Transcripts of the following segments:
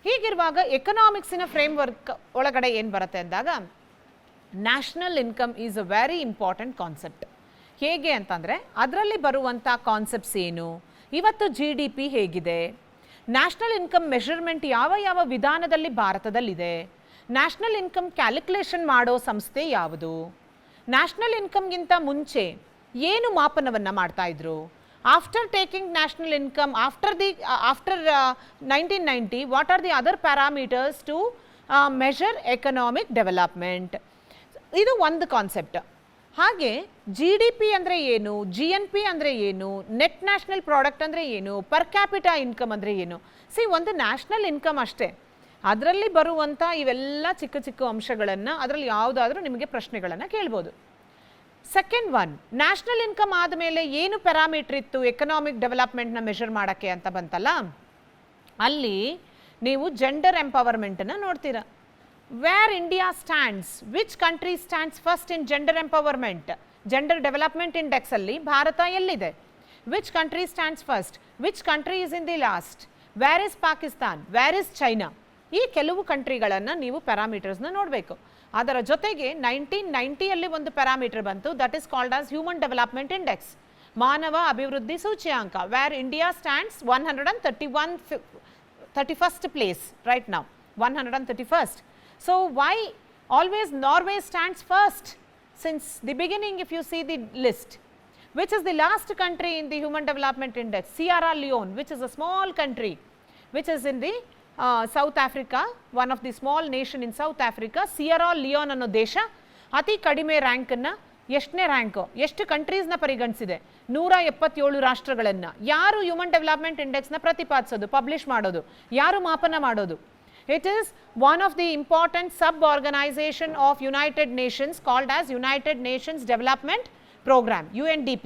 ಹೀಗಿರುವಾಗ ಎಕನಾಮಿಕ್ಸಿನ ಫ್ರೇಮ್ವರ್ಕ್ ಒಳಗಡೆ ಏನು ಬರುತ್ತೆ ಅಂದಾಗ national income is a very important concept. ಹೇಗೆ ಅಂತಂದರೆ ಅದರಲ್ಲಿ ಬರುವಂಥ ಕಾನ್ಸೆಪ್ಟ್ಸ್ ಏನು, ಇವತ್ತು GDP ಹೇಗಿದೆ, ನ್ಯಾಷನಲ್ ಇನ್ಕಮ್ ಮೆಷರ್ಮೆಂಟ್ ಯಾವ ಯಾವ ವಿಧಾನದಲ್ಲಿ ಭಾರತದಲ್ಲಿದೆ, ನ್ಯಾಷನಲ್ ಇನ್ಕಮ್ ಕ್ಯಾಲ್ಕುಲೇಷನ್ ಮಾಡೋ ಸಂಸ್ಥೆ ಯಾವುದು, ನ್ಯಾಷನಲ್ ಇನ್ಕಮ್ಗಿಂತ ಮುಂಚೆ ಏನು ಮಾಪನವನ್ನು ಮಾಡ್ತಾಯಿದ್ರು, after taking national income after 1990 what are the other parameters to measure economic development. ಇದು ಒಂದು ಕಾನ್ಸೆಪ್ಟ್. ಹಾಗೆ GDP ಅಂದರೆ ಏನು, GNP ಅಂದರೆ ಏನು, ನೆಟ್ ನ್ಯಾಷನಲ್ ಪ್ರಾಡಕ್ಟ್ ಅಂದರೆ ಏನು, ಪರ್ ಕ್ಯಾಪಿಟಾ ಇನ್ಕಮ್ ಅಂದರೆ ಏನು. ಒಂದು ನ್ಯಾಷನಲ್ ಇನ್ಕಮ್ ಅಷ್ಟೇ, ಅದರಲ್ಲಿ ಬರುವಂಥ ಇವೆಲ್ಲ ಚಿಕ್ಕ ಚಿಕ್ಕ ಅಂಶಗಳನ್ನು ಅದರಲ್ಲಿ ಯಾವುದಾದ್ರೂ ನಿಮಗೆ ಪ್ರಶ್ನೆಗಳನ್ನು ಕೇಳ್ಬೋದು. ಸೆಕೆಂಡ್ ಒನ್, ನ್ಯಾಷನಲ್ ಇನ್ಕಮ್ ಆದಮೇಲೆ ಏನು ಪ್ಯಾರಾಮೀಟರ್ ಇತ್ತು ಎಕನಾಮಿಕ್ ಡೆವಲಪ್ಮೆಂಟ್ನ ಮೆಷರ್ ಮಾಡೋಕ್ಕೆ ಅಂತ ಬಂತಲ್ಲ, ಅಲ್ಲಿ ನೀವು ಜೆಂಡರ್ ಎಂಪವರ್ಮೆಂಟನ್ನು ನೋಡ್ತೀರಾ. Where India stands, which country stands first in gender empowerment, gender development index alli Bharata ellide, which country stands first, which country is in the last, where is Pakistan, where is China. ಈ ಕೆಲವು ಕಂಟ್ರಿಗಳನ್ನು ನೀವು ಪ್ಯಾರಾಮೀಟರ್ಸ್ನ ನೋಡಬೇಕು. ಅದರ ಜೊತೆಗೆ 1990 ಅಲ್ಲಿ ಒಂದು parameter ಬಂತು, that is called as human development index, ಮಾನವ ಅಭಿವೃದ್ಧಿ ಸೂಚ್ಯಾಂಕ, where India stands 131st place right now, 131st. So why always Norway stands first? Since the beginning, if you see the list, which is the last country in the Human Development Index? Sierra Leone, which is a small country, which is in the South Africa, one of the small nation in South Africa. Sierra Leone ಅನ್ನೋ ದೇಶ ಅತಿ ಕಡಿಮೆ ರ್ಯಾಂಕನ್ನು, ಎಷ್ಟನೇ rank, ಎಷ್ಟು ಕಂಟ್ರೀಸ್ನ ಪರಿಗಣಿಸಿದೆ, 177 ರಾಷ್ಟ್ರಗಳನ್ನು. ಯಾರು human development ಇಂಡೆಕ್ಸ್ನ ಪ್ರತಿಪಾದಿಸೋದು, publish ಮಾಡೋದು, ಯಾರು ಮಾಪನ ಮಾಡೋದು? It is one of the important sub-organization of United Nations called as United Nations Development Program, UNDP.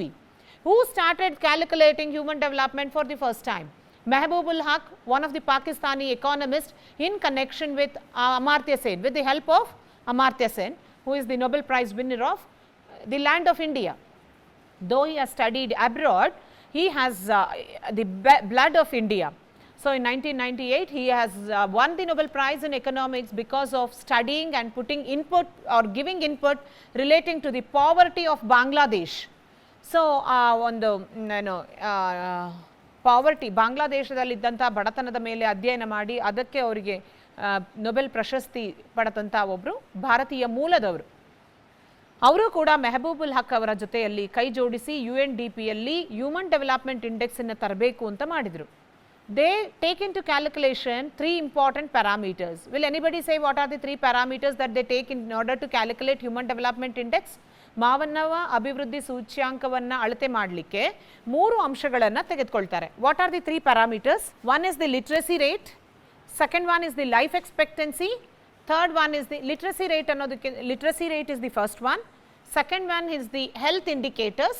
Who started calculating human development for the first time? Mehboob-ul Haq, one of the Pakistani economists, in connection with Amartya Sen, with the help of Amartya Sen, who is the Nobel Prize winner of the land of India. Though he has studied abroad, he has the blood of India. So in 1998, he has won the Nobel Prize in Economics because of studying and putting input or giving input relating to the poverty of Bangladesh. So ಒಂದು poverty, ಬಾಂಗ್ಲಾದೇಶದಲ್ಲಿದ್ದಂಥ ಬಡತನದ ಮೇಲೆ ಅಧ್ಯಯನ ಮಾಡಿ ಅದಕ್ಕೆ ಅವರಿಗೆ Nobel ಪ್ರಶಸ್ತಿ ಪಡೆದಂಥ ಒಬ್ಬರು ಭಾರತೀಯ ಮೂಲದವರು. ಅವರು ಕೂಡ ಮೆಹಬೂಬುಲ್ ಹಕ್ ಅವರ ಜೊತೆಯಲ್ಲಿ ಕೈ ಜೋಡಿಸಿ UNDPಯಲ್ಲಿ ಹ್ಯೂಮನ್ ಡೆವಲಪ್ಮೆಂಟ್ ಇಂಡೆಕ್ಸನ್ನು ತರಬೇಕು ಅಂತ ಮಾಡಿದರು. They take into calculation 3 important parameters. Will anybody say what are the 3 parameters that they take in order to calculate human development index? ಮಾನವ ಅಭಿವೃದ್ಧಿ ಸೂಚ್ಯಾಂಕವನ್ನು ಅಳತೆ ಮಾಡಲಿಕ್ಕೆ 3 ಅಂಶಗಳನ್ನು ತೆಗೆದುಕೊಳ್ತಾರೆ. What are the 3 parameters? One is the literacy rate, second one is the life expectancy, third one is the literacy rate ಅನ್ನೋದಕ್ಕೆ, literacy rate is the first one, second one is the health indicators.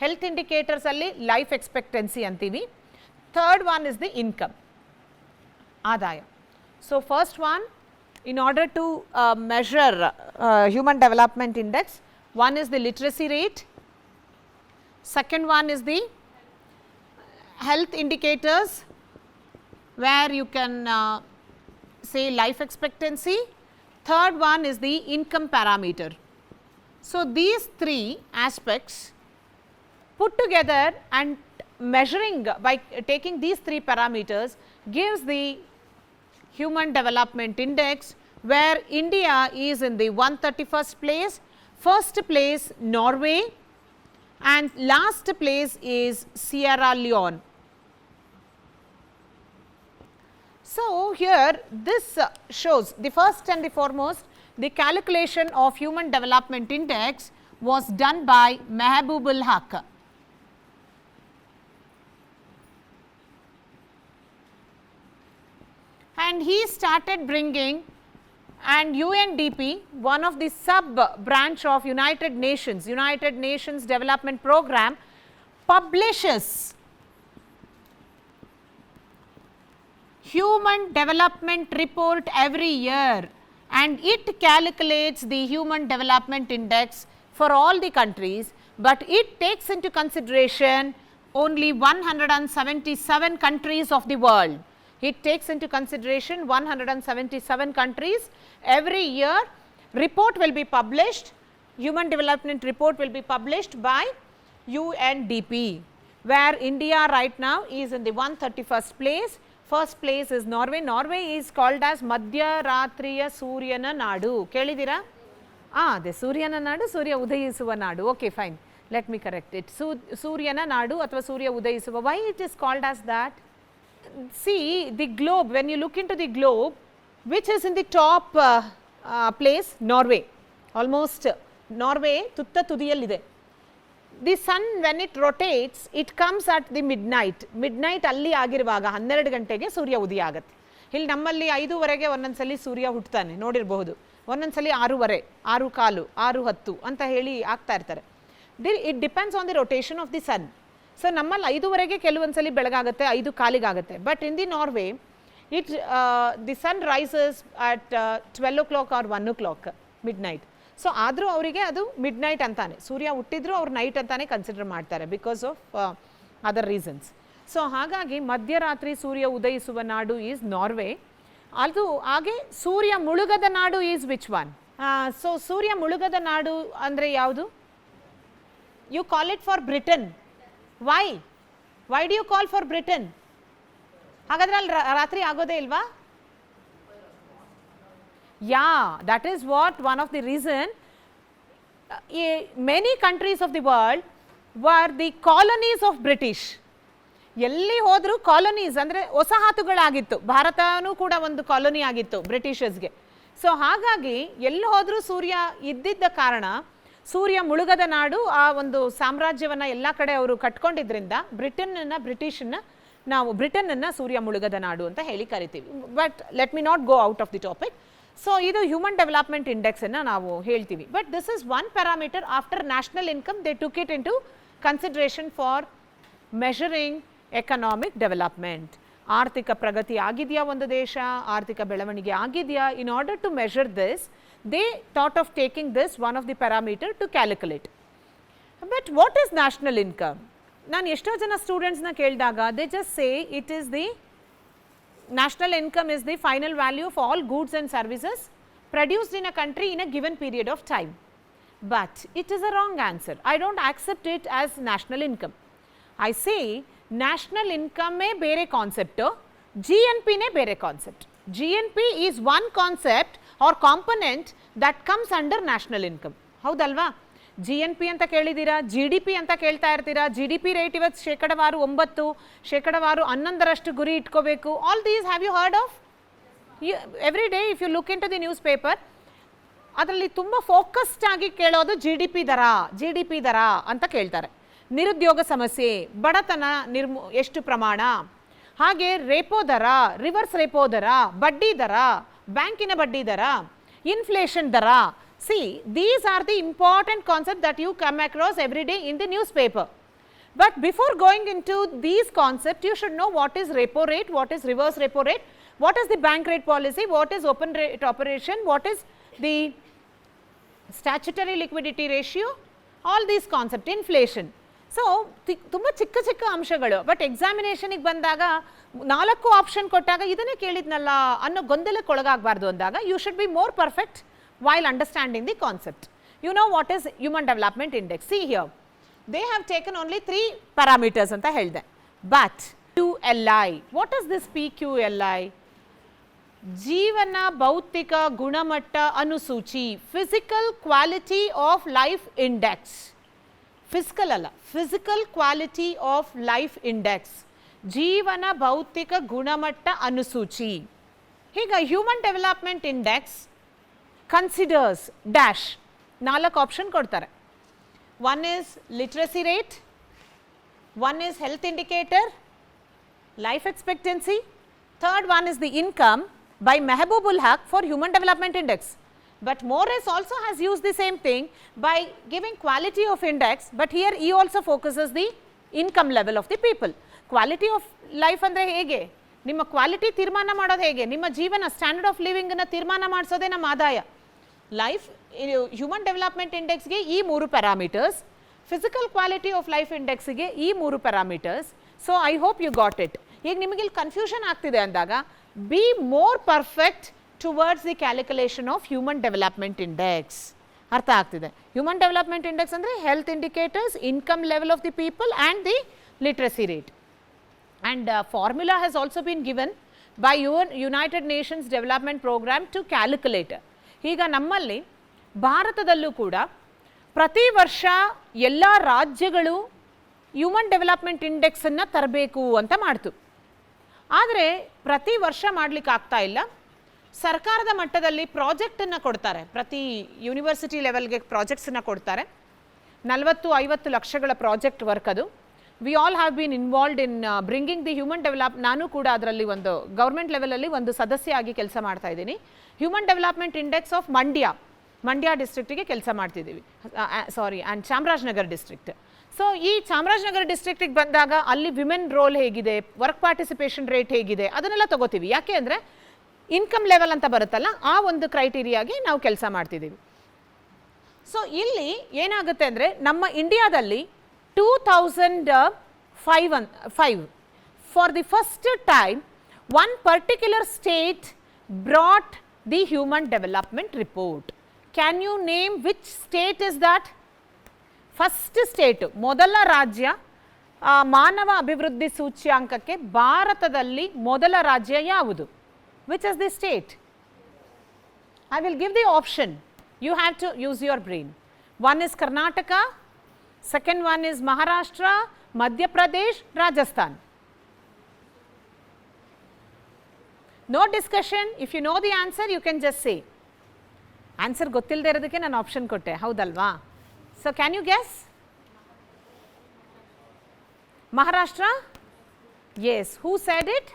Health indicators ಅಲ್ಲಿ life expectancy ಅಂತೀವಿ. Third one is the income, ಆದಾಯ. So first one, in order to measure human development index, one is the literacy rate, second one is the health indicators where you can say life expectancy, third one is the income parameter. So these 3 aspects put together and measuring by taking these 3 parameters gives the human development index, where India is in the 131st place, first place Norway and last place is Sierra Leone. So here this shows, the first and the foremost, the calculation of human development index was done by Mehboob-ul Haq. And he started bringing, and UNDP, one of the sub branch of United Nations Development Program, publishes human development report every year, and it calculates the human development index for all the countries, but it takes into consideration only 177 countries of the world. It takes into consideration 177 countries. Every year, report will be published, Human Development Report will be published by UNDP, where India right now is in the 131st place. First place is Norway. Norway is called as ಮಧ್ಯರಾತ್ರಿಯ ಸೂರ್ಯನ ನಾಡು. ಕೇಳಿದ್ದೀರಾ? ಅದೇ ಸೂರ್ಯನ ನಾಡು, ಸೂರ್ಯ ಉದಯಿಸುವ ನಾಡು. Okay, fine, let me correct it. ಸೂರ್ಯನ ನಾಡು ಅಥವಾ ಸೂರ್ಯ ಉದಯಿಸುವ. Why it is called as that? See the globe, when you look into the globe, which is in the top place? Norway. Almost Norway tutta tudiyallide. The sun, when it rotates, it comes at the midnight. Midnight alli ಆಗಿರುವಾಗ 12 ಗಂಟೆಗೆ ಸೂರ್ಯ ಉದಯ ಆಗುತ್ತೆ. ಇಲ್ಲಿ ನಮ್ಮಲ್ಲಿ 5:30ಗೆ ಒಂದೊಂದ್ಸಲಿ ಸೂರ್ಯ ಹುಟ್ಟುತ್ತಾನೆ, ನೋಡಿರಬಹುದು. ಒಂದೊಂದ್ಸಲಿ 6:15, 6:15, 6:10 ಅಂತ ಹೇಳಿ ಆಗ್ತಾ ಇರ್ತಾರೆ. It depends on the rotation of the sun. So ನಮ್ಮಲ್ಲಿ 5:30ಗೆ ಕೆಲವೊಂದ್ಸಲಿ ಬೆಳಗಾಗುತ್ತೆ, 5:15 ಆಗುತ್ತೆ. But in the Norway the sun rises at 12 o'clock or 1 o'clock midnight. So ಆದರೂ ಅವರಿಗೆ ಅದು ಮಿಡ್-ನೈಟ್ ಅಂತಾನೆ, ಸೂರ್ಯ ಹುಟ್ಟಿದ್ರು ಅವ್ರು ನೈಟ್ ಅಂತಾನೆ ಕನ್ಸಿಡರ್ ಮಾಡ್ತಾರೆ because of other reasons. So ಹಾಗಾಗಿ ಮಧ್ಯರಾತ್ರಿ ಸೂರ್ಯ ಉದಯಿಸುವ ನಾಡು ಈಸ್ ನಾರ್ವೆ. ಅದು ಹಾಗೆ ಸೂರ್ಯ ಮುಳುಗದ ನಾಡು ಈಸ್ ವಿಚ್ ಒನ್? ಸೊ ಸೂರ್ಯ ಮುಳುಗದ ನಾಡು ಅಂದರೆ ಯಾವುದು? You call it for Britain. Why? Why do you call for Britain? ಹಾಗಾದ್ರೆ ಅಲ್ಲಿ ರಾತ್ರಿ ಆಗೋದೇ ಇಲ್ವಾ? Yeah, that is what one of the reason many countries of the world were the colonies of British. ಎಲ್ಲಿ ಹೋದರೂ ಕಾಲೋನೀಸ್ ಅಂದರೆ ವಸಾಹತುಗಳಾಗಿತ್ತು. ಭಾರತನೂ ಕೂಡ ಒಂದು ಕಾಲೋನಿ ಆಗಿತ್ತು ಬ್ರಿಟಿಷರ್ಸ್ಗೆ. ಸೊ ಹಾಗಾಗಿ ಎಲ್ಲಿ ಹೋದರೂ ಸೂರ್ಯ ಇದ್ದಿದ್ದ ಕಾರಣ ಸೂರ್ಯ ಮುಳುಗದ ನಾಡು, ಆ ಒಂದು ಸಾಮ್ರಾಜ್ಯವನ್ನು ಎಲ್ಲ ಕಡೆ ಅವರು ಕಟ್ಕೊಂಡಿದ್ರಿಂದ ಬ್ರಿಟನ್ನನ್ನು ಸೂರ್ಯ ಮುಳುಗದ ನಾಡು ಅಂತ ಹೇಳಿ ಕರಿತೀವಿ. But let me not go out of the topic. So ಇದು ಹ್ಯೂಮನ್ ಡೆವಲಪ್ಮೆಂಟ್ ಇಂಡೆಕ್ಸನ್ನು ನಾವು ಹೇಳ್ತೀವಿ. But this is one parameter. After national income they took it in to consideration for measuring economic development. ಆರ್ಥಿಕ ಪ್ರಗತಿ ಆಗಿದೆಯಾ ಒಂದು ದೇಶ, ಆರ್ಥಿಕ ಬೆಳವಣಿಗೆ ಆಗಿದೆಯಾ, in order to measure this they thought of taking this one of the parameter to calculate. But what is national income? ನಾನು ಎಷ್ಟೋ ಜನ ಸ್ಟೂಡೆಂಟ್ಸ್ನ ಕೇಳಿದಾಗ they just say it is the national income is the final value of all goods and services produced in a country in a given period of time. But it is a wrong answer. I don't accept it as national income. I say national income may ಬೇರೆ concept, GNP ನೇ ಬೇರೆ concept. GNP is one concept or component that comes under national income. ಹೌದಲ್ವಾ? GNP ಅಂತ ಕೇಳಿದ್ದೀರಾ, GDP ಅಂತ ಕೇಳ್ತಾ ಇರ್ತೀರಾ. GDP rate ಇವತ್ತು ಶೇಕಡವಾರು 9, ಶೇಕಡವಾರು 11ರಷ್ಟು ಗುರಿ ಇಟ್ಕೋಬೇಕು. All these have you heard of? Every day if you look in to the newspaper, ಅದರಲ್ಲಿ ತುಂಬ ಫೋಕಸ್ಡ್ ಆಗಿ ಕೇಳೋದು GDP ದರ ಅಂತ ಕೇಳ್ತಾರೆ. ನಿರುದ್ಯೋಗ ಸಮಸ್ಯೆ, ಬಡತನ ಎಷ್ಟು ಪ್ರಮಾಣ, ಹಾಗೆ ರೇಪೋ ದರ, ರಿವರ್ಸ್ ರೇಪೋ ದರ, ಬಡ್ಡಿ ದರ, ಬ್ಯಾಂಕಿನ ಬಡ್ಡಿ ದರ, ಇನ್ಫ್ಲೇಷನ್ ದರ. See these are the important concept that you come across every day in the newspaper. But before going in to these concept you should know what is repo rate, what is reverse repo rate, what is the bank rate policy, what is open rate operation, what is the statutory liquidity ratio, all these concepts, inflation. So ತುಂಬ ಚಿಕ್ಕ ಚಿಕ್ಕ ಅಂಶಗಳು. But ಎಕ್ಸಾಮಿನೇಷನಿಗೆ ಬಂದಾಗ 4 option ಕೊಟ್ಟಾಗ ಇದನ್ನೇ ಕೇಳಿದ್ನಲ್ಲ ಅನ್ನೋ ಗೊಂದಲಕ್ಕೆ ಒಳಗಾಗಬಾರ್ದು ಅಂದಾಗ you should be more perfect while understanding the concept. You know what is human development index. See here they have taken only 3 parameters ಅಂತ ಹೇಳಿದೆ. But QLI, what is this PQLI? ಜೀವನ ಭೌತಿಕ ಗುಣಮಟ್ಟ ಅನುಸೂಚಿ, physical quality of life index. Physical ಅಲ್ಲ, physical quality of life index, ಜೀವನ ಭೌತಿಕ ಗುಣಮಟ್ಟ ಅನುಸೂಚಿ. ಈಗ human development index considers dash 4 option ಕೊಡ್ತಾರೆ. One is literacy rate, one is health indicator, life expectancy, third one is the income by Mehboob-ul Haq for Human Development Index. But Morris also has used the same thing by giving quality of index, but here he also focuses the income level of the people. Quality of life ಅಂದರೆ ಹೇಗೆ, ನಿಮ್ಮ quality ತೀರ್ಮಾನ ಮಾಡೋದು ಹೇಗೆ, ನಿಮ್ಮ ಜೀವನ standard of ಲಿವಿಂಗನ್ನು ತೀರ್ಮಾನ ಮಾಡಿಸೋದೇ ನಮ್ಮ ಆದಾಯ. ಲೈಫ್ ಹ್ಯೂಮನ್ ಡೆವಲಪ್ಮೆಂಟ್ ಇಂಡೆಕ್ಸ್ಗೆ ಈ 3 parameters, physical quality of life ಇಂಡೆಕ್ಸ್ಗೆ ಈ 3 parameters. So I hope you got it. ಈಗ ನಿಮಗೆ ಇಲ್ಲಿ ಕನ್ಫ್ಯೂಷನ್ ಆಗ್ತಿದೆ ಅಂದಾಗ be more perfect towards the calculation of human development index. ಅರ್ಥ ಆಗ್ತಿದೆ? ಹ್ಯೂಮನ್ ಡೆವಲಪ್ಮೆಂಟ್ ಇಂಡೆಕ್ಸ್ ಅಂದರೆ health indicators, income level of the people and the literacy rate. And formula has also been given by United Nations development programme to calculate. ಈಗ ನಮ್ಮಲ್ಲಿ ಭಾರತದಲ್ಲೂ ಕೂಡ ಪ್ರತಿ ವರ್ಷ ಎಲ್ಲ ರಾಜ್ಯಗಳು ಹ್ಯೂಮನ್ ಡೆವಲಪ್ಮೆಂಟ್ ಇಂಡೆಕ್ಸನ್ನು ತರಬೇಕು ಅಂತ ಮಾಡ್ತು. ಆದರೆ ಪ್ರತಿ ವರ್ಷ ಮಾಡಲಿಕ್ಕೆ ಆಗ್ತಾ ಇಲ್ಲ. ಸರ್ಕಾರದ ಮಟ್ಟದಲ್ಲಿ ಪ್ರಾಜೆಕ್ಟನ್ನು ಕೊಡ್ತಾರೆ, ಪ್ರತಿ ಯೂನಿವರ್ಸಿಟಿ ಲೆವೆಲ್ಗೆ ಪ್ರಾಜೆಕ್ಟ್ಸನ್ನು ಕೊಡ್ತಾರೆ. 40-50 ಲಕ್ಷಗಳ ಪ್ರಾಜೆಕ್ಟ್ ವರ್ಕ್ ಅದು. We all have been involved in bringing the human ನಾನು ಕೂಡ ಅದರಲ್ಲಿ ಒಂದು ಗೌರ್ಮೆಂಟ್ ಲೆವೆಲಲ್ಲಿ ಒಂದು ಸದಸ್ಯ ಆಗಿ ಕೆಲಸ ಮಾಡ್ತಾ ಇದ್ದೀನಿ. Human development index of Mandya ಡಿಸ್ಟ್ರಿಕ್ಟಿಗೆ ಕೆಲಸ ಮಾಡ್ತಿದ್ದೀವಿ. And Chamarajanagar district. ಸೊ ಈ ಚಾಮರಾಜನಗರ ಡಿಸ್ಟ್ರಿಕ್ಟಿಗೆ ಬಂದಾಗ ಅಲ್ಲಿ ವಿಮೆನ್ ರೋಲ್ ಹೇಗಿದೆ, ವರ್ಕ್ ಪಾರ್ಟಿಸಿಪೇಷನ್ ರೇಟ್ ಹೇಗಿದೆ, ಅದನ್ನೆಲ್ಲ ತಗೋತೀವಿ. ಯಾಕೆ ಅಂದರೆ ಇನ್ಕಮ್ ಲೆವೆಲ್ ಅಂತ ಬರುತ್ತಲ್ಲ, ಆ ಒಂದು ಕ್ರೈಟೀರಿಯಾಗಿ ನಾವು ಕೆಲಸ ಮಾಡ್ತಿದ್ದೀವಿ. ಸೊ ಇಲ್ಲಿ ಏನಾಗುತ್ತೆ ಅಂದರೆ ನಮ್ಮ ಇಂಡಿಯಾದಲ್ಲಿ 2005 for the first time one particular state brought the human development report. Can you name which state is that? First state, ಮೊದಲ ರಾಜ್ಯ ಮಾನವ ಅಭಿವೃದ್ಧಿ ಸೂಚ್ಯಾಂಕಕ್ಕೆ ಭಾರತದಲ್ಲಿ ಮೊದಲ ರಾಜ್ಯ ಯಾವುದು? Which is the state? I will give the option. You have to use your brain. One is Karnataka, second one is Maharashtra, Madhya Pradesh, Rajasthan. No discussion. If you know the answer, you can just say. Answer ಗೊತ್ತಿಲ್ಲದೆ ಇರೋದಕ್ಕೆ ನಾನು option ಕೊಟ್ಟೆ, ಹೌದಲ್ವಾ? So can you guess? Maharashtra? Yes. Who said it?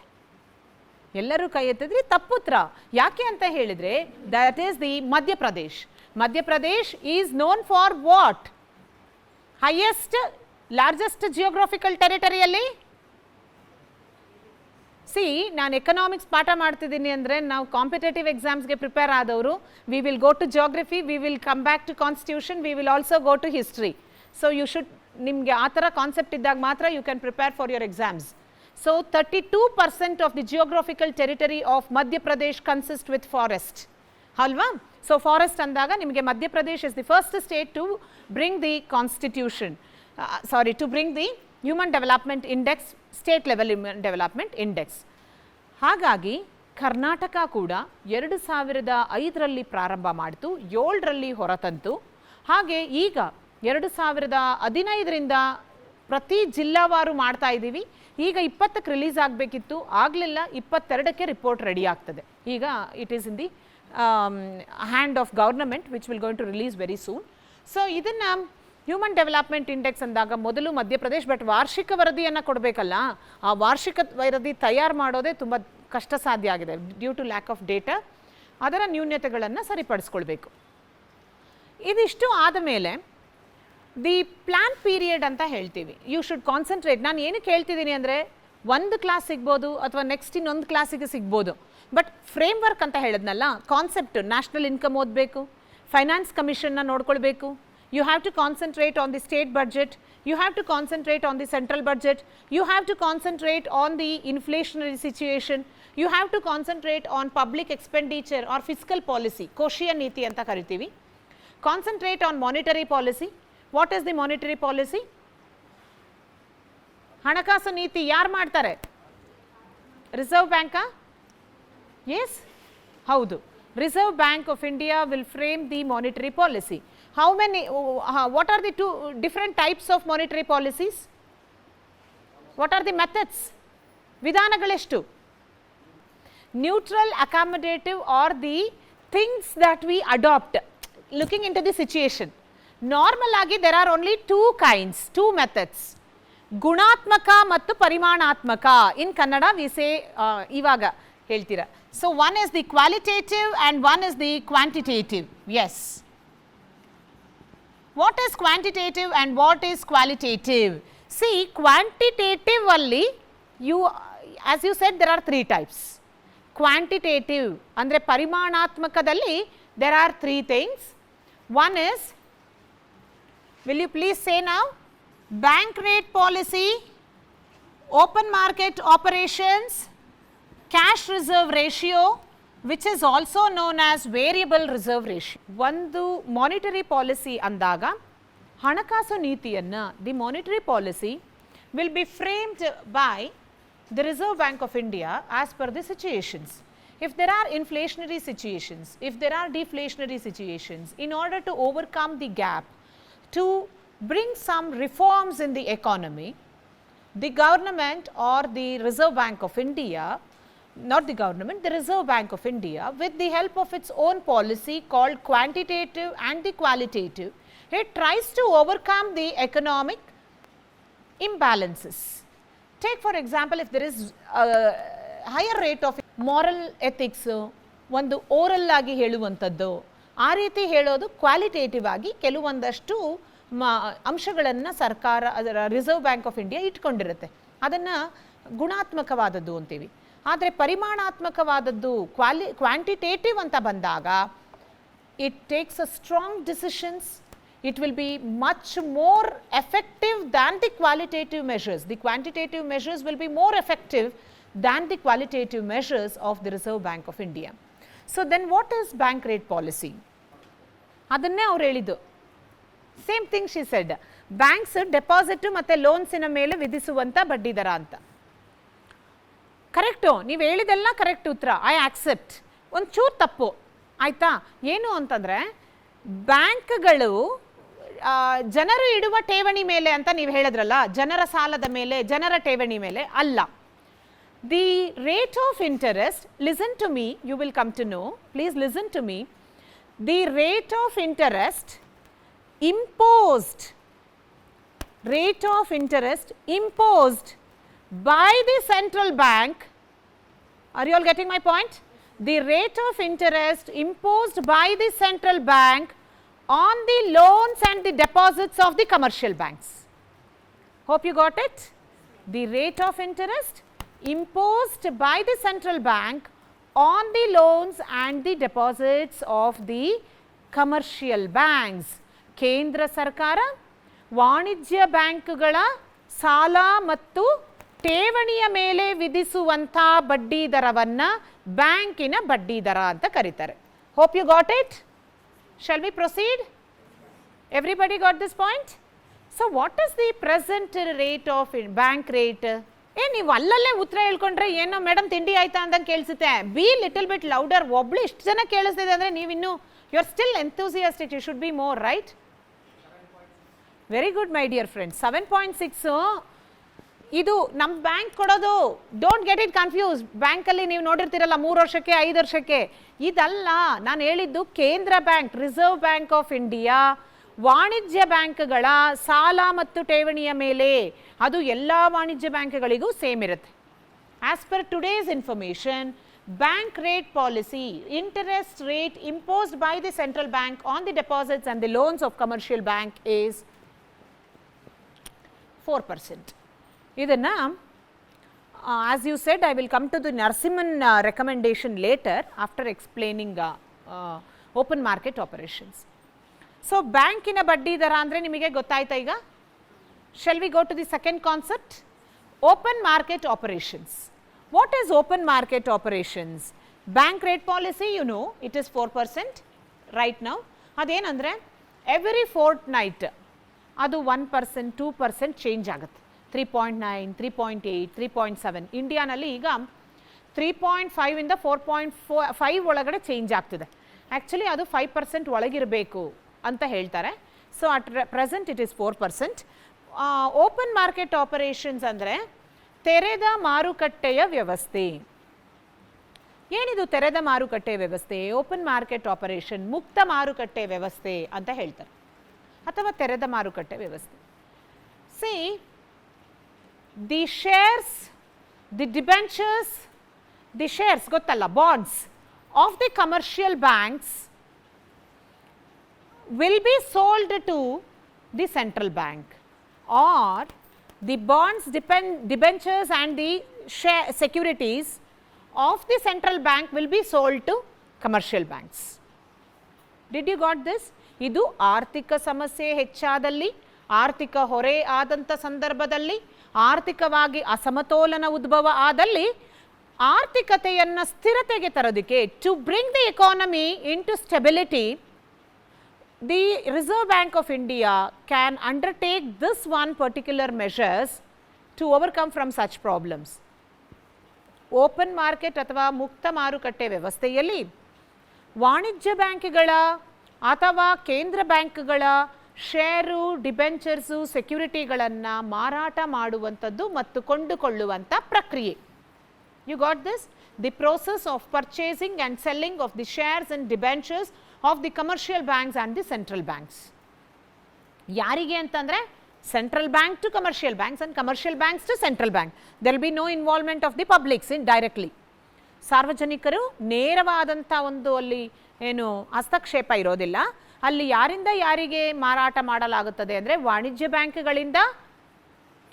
ಎಲ್ಲರೂ ಕೈ ಎತ್ತಿದ್ರಿ, ತಪ್ಪುತ್ರ. ಯಾಕೆ ಅಂತ ಹೇಳಿದರೆ that is the Madhya Pradesh is known for what? Largest geographical ಟೆರಿಟರಿಯಲ್ಲಿ. ನಾನು ಎಕನಾಮಿಕ್ಸ್ ಪಾಠ ಮಾಡ್ತಿದ್ದೀನಿ ಅಂದರೆ ನಾವು ಕಾಂಪಿಟೇಟಿವ್ ಎಕ್ಸಾಮ್ಸ್ಗೆ ಪ್ರಿಪೇರ್ ಆದವರು, we will go to geography, we will come back to constitution, we will also go to history. So you should, ನಿಮಗೆ ಆ ಥರ ಕಾನ್ಸೆಪ್ಟ್ ಇದ್ದಾಗ ಮಾತ್ರ you can prepare for your exams. So 32% of the geographical territory of Madhya Pradesh consists with forest. Halva? So forest andaga nimage Madhya Pradesh is the first state to bring the constitution, to bring the human development index, state level human development index. ಹಾಗಾಗಿ ಕರ್ನಾಟಕ ಕೂಡ 2005ರಲ್ಲಿ ಪ್ರಾರಂಭ ಮಾಡಿತು, 7ರಲ್ಲಿ ಹೊರತಂತು. ಹಾಗೆ ಈಗ 2015ರಿಂದ ಪ್ರತಿ ಜಿಲ್ಲಾವಾರು ಮಾಡ್ತಾ ಇದ್ದೀವಿ. ಈಗ 20ಕ್ಕೆ ರಿಲೀಸ್ ಆಗಬೇಕಿತ್ತು, ಆಗಲಿಲ್ಲ. 22ಕ್ಕೆ ರಿಪೋರ್ಟ್ ರೆಡಿ ಆಗ್ತದೆ. ಈಗ it is in the hand of government which will going to release very soon. So ಇದನ್ನು ಹ್ಯೂಮನ್ ಡೆವಲಪ್ಮೆಂಟ್ ಇಂಡೆಕ್ಸ್ ಅಂದಾಗ ಮೊದಲು ಮಧ್ಯಪ್ರದೇಶ್, ಬಟ್ ವಾರ್ಷಿಕ ವರದಿಯನ್ನು ಕೊಡಬೇಕಲ್ಲ, ಆ ವಾರ್ಷಿಕ ವರದಿ ತಯಾರು ಮಾಡೋದೇ ತುಂಬ ಕಷ್ಟ ಸಾಧ್ಯ ಆಗಿದೆ due to lack of data. ಅದರ ನ್ಯೂನ್ಯತೆಗಳನ್ನು ಸರಿಪಡಿಸ್ಕೊಳ್ಬೇಕು. ಇದಿಷ್ಟು ಆದ ಮೇಲೆ ದಿ ಪ್ಲ್ಯಾನ್ ಪೀರಿಯಡ್ ಅಂತ ಹೇಳ್ತೀವಿ. You should concentrate. ನಾನು ಏನಕ್ಕೆ ಹೇಳ್ತಿದ್ದೀನಿ ಅಂದರೆ, ಒಂದು ಕ್ಲಾಸ್ ಸಿಗ್ಬೋದು ಅಥವಾ ನೆಕ್ಸ್ಟ್ ಇನ್ನೊಂದು ಕ್ಲಾಸಿಗೆ ಸಿಗ್ಬೋದು, ಬಟ್ ಫ್ರೇಮ್ ವರ್ಕ್ ಅಂತ ಹೇಳಿದ್ನಲ್ಲ, ಕಾನ್ಸೆಪ್ಟ್, ನ್ಯಾಷನಲ್ ಇನ್ಕಮ್ ಓದಬೇಕು, ಫೈನಾನ್ಸ್ ಕಮಿಷನ್ನ ನೋಡ್ಕೊಳ್ಬೇಕು. You have to concentrate on the state budget, you have to concentrate on the central budget, you have to concentrate on the inflationary situation, you have to concentrate on public expenditure or fiscal policy, ಕೋಶೀಯ ನೀತಿ ಅಂತ ಕರಿತೀವಿ. Concentrate on monetary policy. What is the monetary policy? ಹಣಕಾಸು ನೀತಿ ಯಾರು ಮಾಡ್ತಾರೆ? Reserve ಬ್ಯಾಂಕಾ? Yes, ಹೌದು. Reserve bank of India will frame the monetary policy. How many, what are the two different types of monetary policies? What are the methods? ವಿಧಾನಗಳೆಷ್ಟು? Neutral, accommodative are the things that we adapt looking in to the situation. Normal ಆಗಿ there are only two methods, ಗುಣಾತ್ಮಕ ಮತ್ತು ಪರಿಮಾಣಾತ್ಮಕ. In Kannada we say, ಇವಾಗ ಹೇಳ್ತೀರಾ. So one is the qualitative and one is the quantitative. Yes, what is quantitative and what is qualitative? See, quantitative ಅಲ್ಲಿ as you said there are 3 types. Quantitative ಅಂದರೆ ಪರಿಮಾಣಾತ್ಮಕದಲ್ಲಿ there are 3 things. One is, will you please say now, bank rate policy, open market operations, cash reserve ratio, which is also known as variable reserve ratio. ಒಂದು monetary policy ಅಂದಾಗ ಹಣಕಾಸು ನೀತಿಯನ್ನು the monetary policy will be framed by the Reserve Bank of India as per the situations. If there are inflationary situations, if there are deflationary situations, in order to overcome the gap, to bring some reforms in the economy, the government or the Reserve Bank of India, not the government, the Reserve Bank of India, with the help of its own policy called quantitative and the qualitative, it tries to overcome the economic imbalances. Take for example, if there is a higher rate of moral ethics, ಒಂದು oral ಆಗಿ ಹೇಳುವಂಥದ್ದು, ಆ ರೀತಿ ಹೇಳೋದು qualitative ಆಗಿ ಕೆಲವೊಂದಷ್ಟು ಅಂಶಗಳನ್ನು ಸರ್ಕಾರ ಅದರ ರಿಸರ್ವ್ ಬ್ಯಾಂಕ್ ಆಫ್ ಇಂಡಿಯಾ ಇಟ್ಕೊಂಡಿರುತ್ತೆ, ಅದನ್ನು ಗುಣಾತ್ಮಕವಾದದ್ದು ಅಂತೀವಿ. ಆದರೆ ಪರಿಮಾಣಾತ್ಮಕವಾದದ್ದು ಕ್ವಾಂಟಿಟೇಟಿವ್ ಅಂತ ಬಂದಾಗ it takes a strong decisions. It will be much more effective than the qualitative measures. The quantitative measures will be more effective than the qualitative measures of the Reserve Bank of India. So then what is bank rate policy? ಅದನ್ನೇ ಅವ್ರು ಹೇಳಿದ್ದು. Same thing she said, banks deposit ಮತ್ತು ಲೋನ್ಸಿನ ಮೇಲೆ ವಿಧಿಸುವಂಥ ಬಡ್ಡಿ ದರ ಅಂತ. Correct, ನೀವು ಹೇಳಿದೆಲ್ಲ correct ಉತ್ತರ, ಐ ಆಕ್ಸೆಪ್ಟ್. ಒಂಚೂರು ತಪ್ಪು ಆಯಿತಾ? ಏನು ಅಂತಂದರೆ ಬ್ಯಾಂಕ್ಗಳು ಜನರು ಇಡುವ ಠೇವಣಿ ಮೇಲೆ ಅಂತ ನೀವು ಹೇಳಿದ್ರಲ್ಲ, ಜನರ ಸಾಲದ ಮೇಲೆ, ಜನರ ಠೇವಣಿ ಮೇಲೆ ಅಲ್ಲ. The rate of interest, listen to me, you will come to know, please listen to me. The rate of interest imposed, rate of interest imposed by the central bank, are you all getting my point? The rate of interest imposed by the central bank on the loans and the deposits of the commercial banks. Hope you got it. The rate of interest imposed by the central bank on the loans and the deposits of the commercial banks. ಕೇಂದ್ರ ಸರ್ಕಾರ ವಾಣಿಜ್ಯ ಬ್ಯಾಂಕ್ಗಳ ಸಾಲ ಮತ್ತು ಠೇವಣಿಯ ಮೇಲೆ ವಿಧಿಸುವಂಥ ಬಡ್ಡಿ ದರವನ್ನು ಬ್ಯಾಂಕಿನ ಬಡ್ಡಿ ದರ ಅಂತ ಕರೀತಾರೆ. Hope you got it. Shall we proceed? Everybody got this point? So what is the present rate of bank rate? ನೀವು ಅಲ್ಲಲ್ಲೇ ಉತ್ತರ ಹೇಳ್ಕೊಂಡ್ರೆ ಏನೋ ಮೇಡಮ್ ತಿಂಡಿ ಆಯ್ತಾ ಅಂದಂಗೆ ಕೇಳಿಸುತ್ತೆ. Be little bit louder. ಒಬ್ಳು ಇಷ್ಟು ಜನ ಕೇಳಿಸ್ತಿದೆ ಅಂದರೆ ನೀವಿನ್ನೂ you are still enthusiastic, you should be more, right? Very good my dear friends. 7.6 ಇದು ನಮ್ಮ ಬ್ಯಾಂಕ್ ಕೊಡೋದು. Don't get it confuse. ಬ್ಯಾಂಕಲ್ಲಿ ನೀವು ನೋಡಿರ್ತೀರಲ್ಲ 3 ವರ್ಷಕ್ಕೆ 5 ವರ್ಷಕ್ಕೆ, ಇದಲ್ಲ ನಾನು ಹೇಳಿದ್ದು. ಕೇಂದ್ರ bank, reserve bank of India ವಾಣಿಜ್ಯ ಬ್ಯಾಂಕ್ಗಳ ಸಾಲ ಮತ್ತು ಠೇವಣಿಯ ಮೇಲೆ, ಅದು ಎಲ್ಲ ವಾಣಿಜ್ಯ ಬ್ಯಾಂಕ್ಗಳಿಗೂ ಸೇಮ್ ಇರುತ್ತೆ. As per today's information, bank rate policy, interest rate imposed by the central bank on the deposits and the loans of commercial bank is 4%. Idanna, as you said, I will come to the Narasimhan recommendation later after explaining open market operations. So ಬ್ಯಾಂಕಿನ ಬಡ್ಡಿ ದರ ಅಂದರೆ ನಿಮಗೆ ಗೊತ್ತಾಯ್ತಾ ಈಗ? Shall we go to the second concept? Open market operations. What is open market operations? Bank rate policy, you know, it is 4% right now. ಅದೇನಂದರೆ every ಫೋರ್ಟ್ನೈಟ್ ಅದು 1%, 2% change ಆಗುತ್ತೆ. 3.9, 3.8, 3.7. ಇಂಡಿಯಾನಲ್ಲಿ ಈಗ 3.5 ಇಂದ 4.5 ಒಳಗಡೆ ಚೇಂಜ್ ಆಗ್ತಿದೆ. ಆ್ಯಕ್ಚುಲಿ ಅದು 5% ಒಳಗಿರಬೇಕು ಅಂತ ಹೇಳ್ತಾರೆ. So at present it is 4%. Open market operations ಅಂದರೆ ತೆರೆದ ಮಾರುಕಟ್ಟೆಯ ವ್ಯವಸ್ಥೆ. ಏನಿದು ತೆರೆದ ಮಾರುಕಟ್ಟೆ ವ್ಯವಸ್ಥೆ? ಓಪನ್ ಮಾರ್ಕೆಟ್ ಆಪರೇಷನ್, ಮುಕ್ತ ಮಾರುಕಟ್ಟೆ ವ್ಯವಸ್ಥೆ ಅಂತ ಹೇಳ್ತಾರೆ, ಅಥವಾ ತೆರೆದ ಮಾರುಕಟ್ಟೆ ವ್ಯವಸ್ಥೆ. See the shares, the debentures, the shares ಗೊತ್ತಲ್ಲ, bonds of the commercial banks will be sold to the central bank, or the bonds, debentures and the share securities of the central bank will be sold to commercial banks. Did you got this? ಇದು ಆರ್ಥಿಕ ಸಮಸ್ಯೆ ಹೆಚ್ಚಾದಲ್ಲಿ, ಆರ್ಥಿಕ ಹೊರೆ ಆದಂಥ ಸಂದರ್ಭದಲ್ಲಿ ಆರ್ಥಿಕವಾಗಿ ಅಸಮತೋಲನ ಉದ್ಭವ ಆದಲ್ಲಿ ಆರ್ಥಿಕತೆಯನ್ನು ಸ್ಥಿರತೆಗೆ ತರೋದಕ್ಕೆ, to bring the economy into stability, the Reserve Bank of India can undertake this one particular measures to overcome from such problems. Open market ಅಥವಾ ಮುಕ್ತ ಮಾರುಕಟ್ಟೆ ವ್ಯವಸ್ಥೆಯಲ್ಲಿ ವಾಣಿಜ್ಯ ಬ್ಯಾಂಕ್ಗಳ ಅಥವಾ ಕೇಂದ್ರ ಬ್ಯಾಂಕ್ಗಳ ಷೇರು, ಡಿಬೆಂಚರ್ಸು, ಸೆಕ್ಯೂರಿಟಿಗಳನ್ನು ಮಾರಾಟ ಮಾಡುವಂಥದ್ದು ಮತ್ತು ಕೊಂಡುಕೊಳ್ಳುವಂಥ ಪ್ರಕ್ರಿಯೆ. You got this? The process of purchasing and selling of the shares and debentures of the commercial banks and the central banks. ಯಾರಿಗೆ ಅಂತಂದರೆ central bank to commercial banks and commercial banks to central bank. There will be no involvement of the publics indirectly. ಸಾರ್ವಜನಿಕರು ನೇರವಾದಂಥ ಒಂದು ಅಲ್ಲಿ ಏನು ಹಸ್ತಕ್ಷೇಪ ಇರೋದಿಲ್ಲ. ಅಲ್ಲಿ ಯಾರಿಂದ ಯಾರಿಗೆ ಮಾರಾಟ ಮಾಡಲಾಗುತ್ತದೆ ಅಂದರೆ ವಾಣಿಜ್ಯ ಬ್ಯಾಂಕ್ಗಳಿಂದ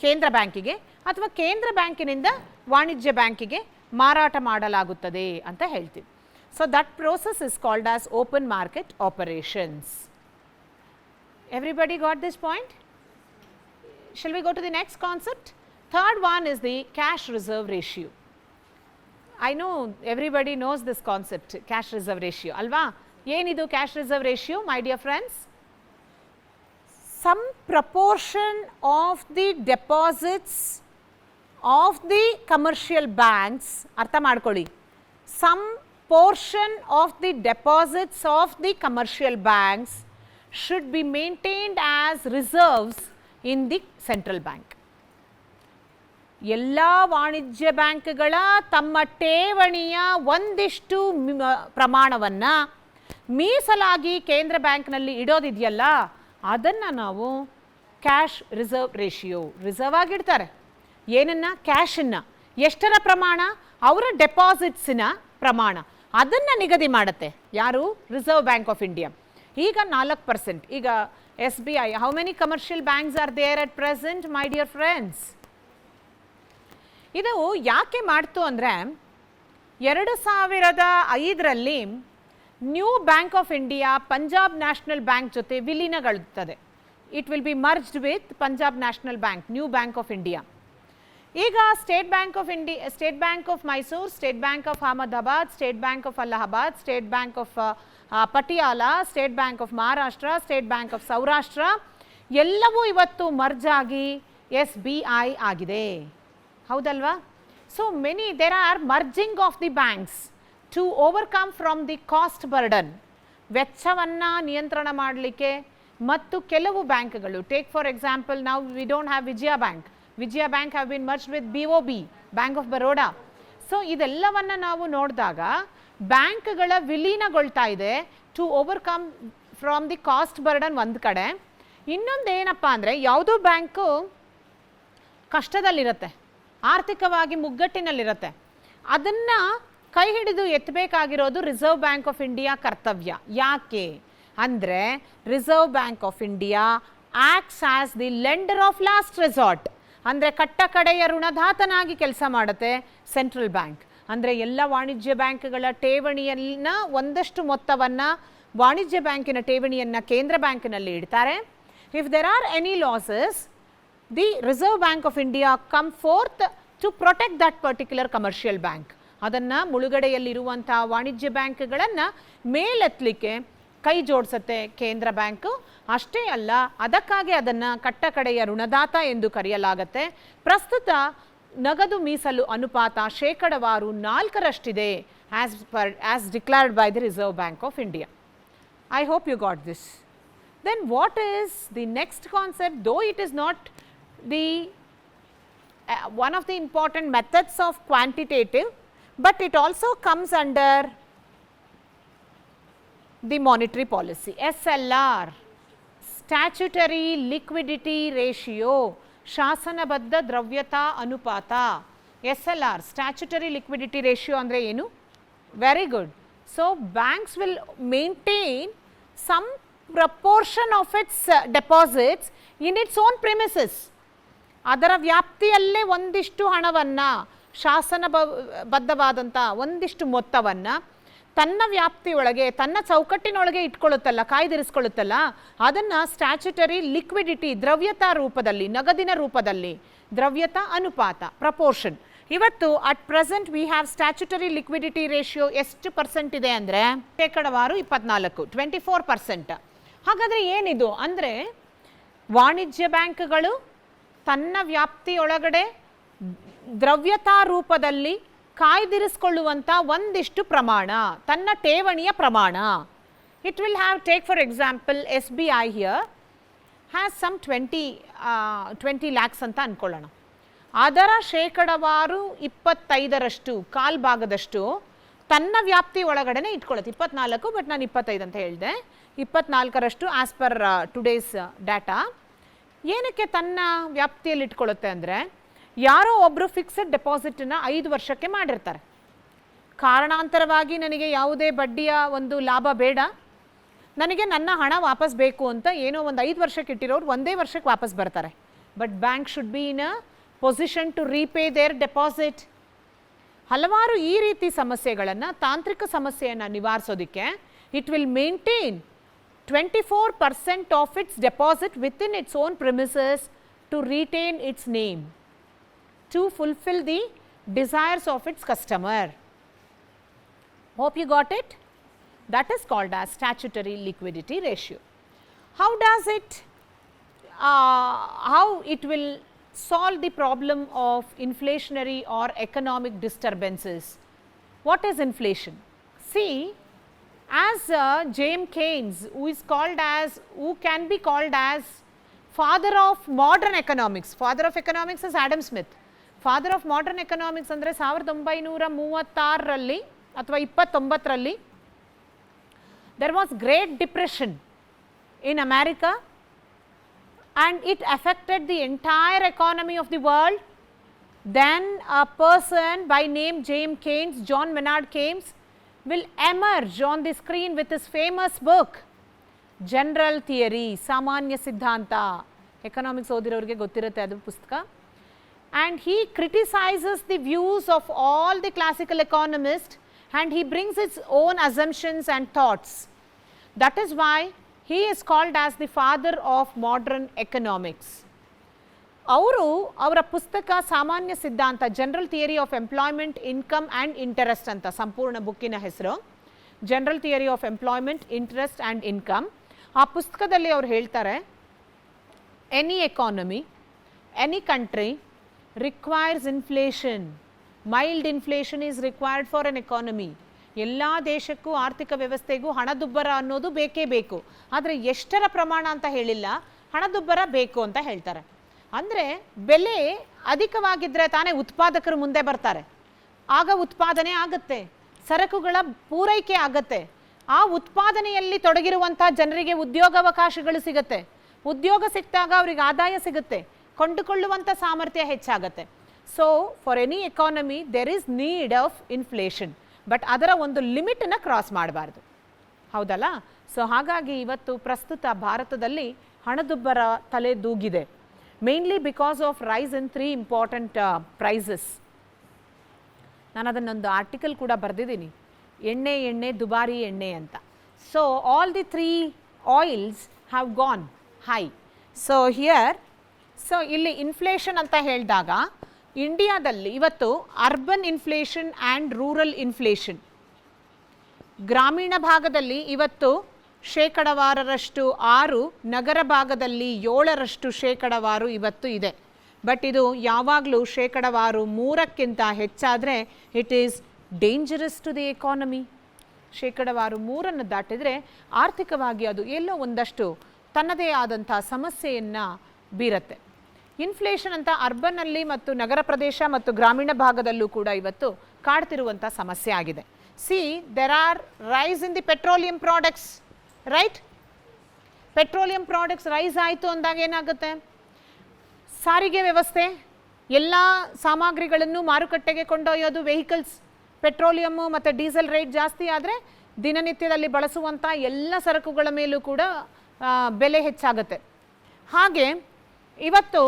ಕೇಂದ್ರ ಬ್ಯಾಂಕಿಗೆ ಅಥವಾ ಕೇಂದ್ರ ಬ್ಯಾಂಕಿನಿಂದ ವಾಣಿಜ್ಯ ಬ್ಯಾಂಕಿಗೆ ಮಾರಾಟ ಮಾಡಲಾಗುತ್ತದೆ ಅಂತ ಹೇಳ್ತೀವಿ. So that process is called as open market operations. Everybody got this point? Shall we go to the next concept? Third one is the cash reserve ratio. I know everybody knows this concept, cash reserve ratio. Alva? Yenidu cash reserve ratio, my dear friends? Some proportion of the deposits of the commercial banks, artha madkoli, some portion of the deposits of the commercial banks should be maintained as reserves in the central bank. ಎಲ್ಲ ವಾಣಿಜ್ಯ ಬ್ಯಾಂಕ್ಗಳ ತಮ್ಮ ಠೇವಣಿಯ ಒಂದಿಷ್ಟು ಪ್ರಮಾಣವನ್ನು ಮೀಸಲಾಗಿ ಕೇಂದ್ರ ಬ್ಯಾಂಕ್ನಲ್ಲಿ ಇಡೋದಿದೆಯಲ್ಲ, ಅದನ್ನು ನಾವು ಕ್ಯಾಶ್ ರಿಸರ್ವ್ ರೇಷಿಯೋ, ರಿಸರ್ವ್ ಆಗಿಡ್ತಾರೆ. ಏನನ್ನು? ಕ್ಯಾಶನ್ನು. ಎಷ್ಟರ ಪ್ರಮಾಣ? ಅವರ ಡೆಪಾಸಿಟ್ಸಿನ ಪ್ರಮಾಣ. ಅದನ್ನು ನಿಗದಿ ಮಾಡುತ್ತೆ ಯಾರು? Reserve bank of India. ಈಗ 4%. ಈಗ SBI, how many commercial banks are there at present, my dear friends? ಇದು ಯಾಕೆ ಮಾಡ್ತು ಅಂದರೆ 2005ರಲ್ಲಿ New Bank of India Punjab National Bank ಜೊತೆ ವಿಲೀನಗೊಳ್ಳುತ್ತದೆ. It will be merged with Punjab National Bank, New Bank of India. ಈಗ State bank of India, State bank of Mysuru, State bank of Ahmedabad, State bank of Allahabad, State bank of Patiala, state bank of Maharashtra, state bank of Saurashtra ಎಲ್ಲವೂ ಇವತ್ತು merge ಆಗಿ SBI ಆಗಿದೆ. ಹೌದಲ್ವಾ? So many there are merging of the banks to overcome from the cost burden, ವೆಚ್ಚವನ್ನು ನಿಯಂತ್ರಣ ಮಾಡಲಿಕ್ಕೆ. ಮತ್ತು ಕೆಲವು ಬ್ಯಾಂಕ್ಗಳು, ಟೇಕ್ ಫಾರ್ ಎಕ್ಸಾಂಪಲ್, ನಾವು we don't have Vijaya bank. Vijaya Bank have been merged with BOB, Bank of Baroda. ಸೊ ಇದೆಲ್ಲವನ್ನು ನಾವು ನೋಡಿದಾಗ ಬ್ಯಾಂಕ್ಗಳ ವಿಲೀನಗೊಳ್ತಾ ಇದೆ to overcome from the cost burden ಒಂದು ಕಡೆ. ಇನ್ನೊಂದು ಏನಪ್ಪ ಅಂದರೆ, ಯಾವುದೋ ಬ್ಯಾಂಕು ಕಷ್ಟದಲ್ಲಿರುತ್ತೆ, ಆರ್ಥಿಕವಾಗಿ ಮುಗ್ಗಟ್ಟಿನಲ್ಲಿರುತ್ತೆ, ಅದನ್ನು ಕೈ ಹಿಡಿದು ಎತ್ತಬೇಕಾಗಿರೋದು ರಿಸರ್ವ್ ಬ್ಯಾಂಕ್ ಆಫ್ ಇಂಡಿಯಾ ಕರ್ತವ್ಯ. ಯಾಕೆ ಅಂದರೆ reserve bank of India acts as the lender of last resort. ಅಂದರೆ ಕಟ್ಟ ಕಡೆಯ ಋಣದಾತನಾಗಿ ಕೆಲಸ ಮಾಡುತ್ತೆ ಸೆಂಟ್ರಲ್ ಬ್ಯಾಂಕ್. ಅಂದರೆ ಎಲ್ಲ ವಾಣಿಜ್ಯ ಬ್ಯಾಂಕ್ಗಳ ಠೇವಣಿಯನ್ನು ಒಂದಷ್ಟು ಮೊತ್ತವನ್ನು ವಾಣಿಜ್ಯ ಬ್ಯಾಂಕಿನ ಠೇವಣಿಯನ್ನು ಕೇಂದ್ರ ಬ್ಯಾಂಕಿನಲ್ಲಿ ಇಡ್ತಾರೆ. If there are any losses, the reserve bank of India come forth to protect that particular commercial bank. ಅದನ್ನು ಮುಳುಗಡೆಯಲ್ಲಿರುವಂಥ ವಾಣಿಜ್ಯ ಬ್ಯಾಂಕ್ಗಳನ್ನು ಮೇಲೆತ್ತಲಿಕ್ಕೆ ಕೈ ಜೋಡಿಸುತ್ತೆ ಕೇಂದ್ರ ಬ್ಯಾಂಕು. ಅಷ್ಟೇ ಅಲ್ಲ, ಅದಕ್ಕಾಗಿ ಅದನ್ನು ಕಟ್ಟ ಕಡೆಯ ಋಣದಾತ ಎಂದು ಕರೆಯಲಾಗುತ್ತೆ. ಪ್ರಸ್ತುತ ನಗದು ಮೀಸಲು ಅನುಪಾತ ಶೇಕಡವಾರು 4ರಷ್ಟಿದೆ as declared by the reserve bank of India. I hope you got this. Then what is the next concept? Though it is not the one of the important methods of quantitative, but it also comes under the monetary policy. SLR, Statutory Liquidity Ratio, ಶಾಸನಬದ್ಧ ದ್ರವ್ಯತಾ ಅನುಪಾತ. SLR, Statutory Liquidity Ratio ಅಂದರೆ ಏನು? Very good. So banks will maintain some proportion of its deposits in its own premises. ಅದರ ವ್ಯಾಪ್ತಿಯಲ್ಲೇ ಒಂದಿಷ್ಟು ಹಣವನ್ನು, ಶಾಸನಬದ್ಧವಾದಂಥ ಒಂದಿಷ್ಟು ಮೊತ್ತವನ್ನು ತನ್ನ ವ್ಯಾಪ್ತಿಯೊಳಗೆ, ತನ್ನ ಚೌಕಟ್ಟಿನೊಳಗೆ ಇಟ್ಕೊಳ್ಳುತ್ತಲ್ಲ, ಕಾಯ್ದಿರಿಸ್ಕೊಳ್ಳುತ್ತಲ್ಲ, ಅದನ್ನು ಸ್ಟ್ಯಾಚ್ಯುಟರಿ ಲಿಕ್ವಿಡಿಟಿ, ದ್ರವ್ಯತಾ ರೂಪದಲ್ಲಿ, ನಗದಿನ ರೂಪದಲ್ಲಿ ದ್ರವ್ಯತಾ ಅನುಪಾತ, ಪ್ರಪೋರ್ಷನ್. ಇವತ್ತು at present we have statutory liquidity ratio ಎಷ್ಟು ಪರ್ಸೆಂಟ್ ಇದೆ ಅಂದರೆ ಶೇಕಡವಾರು 24, 24%. ಹಾಗಾದರೆ ಏನಿದು ಅಂದರೆ ವಾಣಿಜ್ಯ ಬ್ಯಾಂಕ್ಗಳು ತನ್ನ ವ್ಯಾಪ್ತಿಯೊಳಗಡೆ ದ್ರವ್ಯತಾ ರೂಪದಲ್ಲಿ ಕಾಯ್ದಿರಿಸಿಕೊಳ್ಳುವಂಥ ಒಂದಿಷ್ಟು ಪ್ರಮಾಣ, ತನ್ನ ಠೇವಣಿಯ ಪ್ರಮಾಣ. It will have, take for example SBI here has some 20 lakhs ಅಂತ ಅಂದ್ಕೊಳ್ಳೋಣ. ಅದರ ಶೇಕಡವಾರು 25ರಷ್ಟು, ಕಾಲ್ ಭಾಗದಷ್ಟು ತನ್ನ ವ್ಯಾಪ್ತಿ ಒಳಗಡೆ ಇಟ್ಕೊಳ್ಳುತ್ತೆ. 24, ಬಟ್ ನಾನು 25 ಅಂತ ಹೇಳಿದೆ. 24ರಷ್ಟು ಆಸ್ ಪರ್ ಟುಡೇಸ್ ಡಾಟಾ. ಏನಕ್ಕೆ ತನ್ನ ವ್ಯಾಪ್ತಿಯಲ್ಲಿ ಇಟ್ಕೊಳ್ಳುತ್ತೆ ಅಂದರೆ, ಯಾರೋ ಒಬ್ಬರು ಫಿಕ್ಸೆಡ್ ಡೆಪಾಸಿಟನ್ನು 5 ವರ್ಷಕ್ಕೆ ಮಾಡಿರ್ತಾರೆ. ಕಾರಣಾಂತರವಾಗಿ ನನಗೆ ಯಾವುದೇ ಬಡ್ಡಿಯ ಒಂದು ಲಾಭ ಬೇಡ, ನನಗೆ ನನ್ನ ಹಣ ವಾಪಸ್ ಬೇಕು ಅಂತ ಏನೋ ಒಂದು 5 ವರ್ಷಕ್ಕೆ ಇಟ್ಟಿರೋರು ಒಂದೇ ವರ್ಷಕ್ಕೆ ವಾಪಸ್ ಬರ್ತಾರೆ. But bank should be in a position to repay their deposit. ಹಲವಾರು ಈ ರೀತಿ ಸಮಸ್ಯೆಗಳನ್ನು, ತಾಂತ್ರಿಕ ಸಮಸ್ಯೆಯನ್ನು ನಿವಾರಿಸೋದಕ್ಕೆ it will maintain 24% of its deposit within its own premises to retain its name, to fulfill the desires of its customer. Hope you got it? That is called as statutory liquidity ratio. How does it, how it will solve the problem of inflationary or economic disturbances? What is inflation? See, as James Keynes, who can be called as father of modern economics. Father of economics is Adam Smith. Father of modern economics ಅಂದರೆ 1936ರಲ್ಲಿ ಅಥವಾ 29ರಲ್ಲಿ there was Great Depression in America and it affected the entire economy of the world. Then a person by name James Keynes, John Maynard Keynes, will emerge on the screen with his famous book General Theory, ಸಾಮಾನ್ಯ ಸಿದ್ಧಾಂತ. Economics ಓದಿರೋರಿಗೆ ಗೊತ್ತಿರುತ್ತೆ ಅದು ಪುಸ್ತಕ. And he criticizes the views of all the classical economists and he brings his own assumptions and thoughts. That is why he is called as the father of modern economics. ಅವರ ಪುಸ್ತಕ ಸಾಮಾನ್ಯ ಸಿದ್ಧಾಂತ, general theory of employment, income and interest ಅಂತ ಸಂಪೂರ್ಣ ಬುಕ್ಕಿನ ಹೆಸರು. General theory of employment, interest and income. ಆ ಪುಸ್ತಕದಲ್ಲಿ ಅವ್ರು ಹೇಳ್ತಾರೆ, any economy, any country requires inflation. Mild inflation is required for an economy. ಎಲ್ಲ ದೇಶಕ್ಕೂ, ಆರ್ಥಿಕ ವ್ಯವಸ್ಥೆಗೂ ಹಣದುಬ್ಬರ ಅನ್ನೋದು ಬೇಕೇ ಬೇಕು. ಆದರೆ ಎಷ್ಟರ ಪ್ರಮಾಣ ಅಂತ ಹೇಳಿಲ್ಲ, ಹಣದುಬ್ಬರ ಬೇಕು ಅಂತ ಹೇಳ್ತಾರೆ. ಅಂದರೆ ಬೆಲೆ ಅಧಿಕವಾಗಿದ್ದರೆ ತಾನೇ ಉತ್ಪಾದಕರು ಮುಂದೆ ಬರ್ತಾರೆ, ಆಗ ಉತ್ಪಾದನೆ ಆಗುತ್ತೆ, ಸರಕುಗಳ ಪೂರೈಕೆ ಆಗುತ್ತೆ, ಆ ಉತ್ಪಾದನೆಯಲ್ಲಿ ತೊಡಗಿರುವಂಥ ಜನರಿಗೆ ಉದ್ಯೋಗಾವಕಾಶಗಳು ಸಿಗುತ್ತೆ, ಉದ್ಯೋಗ ಸಿಕ್ಕಾಗ ಅವರಿಗೆ ಆದಾಯ ಸಿಗುತ್ತೆ, ಕೊಂಡುಕೊಳ್ಳುವಂಥ ಸಾಮರ್ಥ್ಯ ಹೆಚ್ಚಾಗುತ್ತೆ. So for any economy there is need of inflation, but ಅದರ ಒಂದು ಲಿಮಿಟನ್ನು ಕ್ರಾಸ್ ಮಾಡಬಾರ್ದು, ಹೌದಲ್ಲ? ಸೊ ಹಾಗಾಗಿ ಇವತ್ತು ಪ್ರಸ್ತುತ ಭಾರತದಲ್ಲಿ ಹಣದುಬ್ಬರ ತಲೆ ದೂಗಿದೆ, mainly because of rise in 3 important prices. ನಾನು ಅದನ್ನೊಂದು ಆರ್ಟಿಕಲ್ ಕೂಡ ಬರೆದಿದ್ದೀನಿ, ಎಣ್ಣೆ ದುಬಾರಿ ಎಣ್ಣೆ ಅಂತ. So all the 3 oils have gone high. So here, so ಇಲ್ಲಿ ಇನ್ಫ್ಲೇಷನ್ ಅಂತ ಹೇಳಿದಾಗ ಇಂಡಿಯಾದಲ್ಲಿ ಇವತ್ತು urban inflation and rural inflation, ಗ್ರಾಮೀಣ ಭಾಗದಲ್ಲಿ ಇವತ್ತು 6%, ನಗರ ಭಾಗದಲ್ಲಿ 7% ಇವತ್ತು ಇದೆ. ಬಟ್ ಇದು ಯಾವಾಗಲೂ 3% ಹೆಚ್ಚಾದರೆ it is dangerous to the economy. 3% ದಾಟಿದರೆ ಆರ್ಥಿಕವಾಗಿ ಅದು ಎಲ್ಲೋ ಒಂದಷ್ಟು ತನ್ನದೇ ಆದಂಥ ಸಮಸ್ಯೆಯನ್ನು ಬೀರುತ್ತೆ. ಇನ್ಫ್ಲೇಷನ್ ಅಂತ ಅರ್ಬನ್ನಲ್ಲಿ ಮತ್ತು ನಗರ ಪ್ರದೇಶ ಮತ್ತು ಗ್ರಾಮೀಣ ಭಾಗದಲ್ಲೂ ಕೂಡ ಇವತ್ತು ಕಾಡ್ತಿರುವಂಥ ಸಮಸ್ಯೆ ಆಗಿದೆ. See, there are rise in the petroleum products, right? Petroleum products rise ಆಯಿತು ಅಂದಾಗ ಏನಾಗುತ್ತೆ? ಸಾರಿಗೆ ವ್ಯವಸ್ಥೆ, ಎಲ್ಲ ಸಾಮಗ್ರಿಗಳನ್ನು ಮಾರುಕಟ್ಟೆಗೆ ಕೊಂಡೊಯ್ಯೋದು, ವೆಹಿಕಲ್ಸ್, ಪೆಟ್ರೋಲಿಯಮ್ಮು ಮತ್ತು ಡೀಸೆಲ್ ರೇಟ್ ಜಾಸ್ತಿ ಆದರೆ ದಿನನಿತ್ಯದಲ್ಲಿ ಬಳಸುವಂಥ ಎಲ್ಲ ಸರಕುಗಳ ಮೇಲೂ ಕೂಡ ಬೆಲೆ ಹೆಚ್ಚಾಗುತ್ತೆ. ಹಾಗೆ ಇವತ್ತು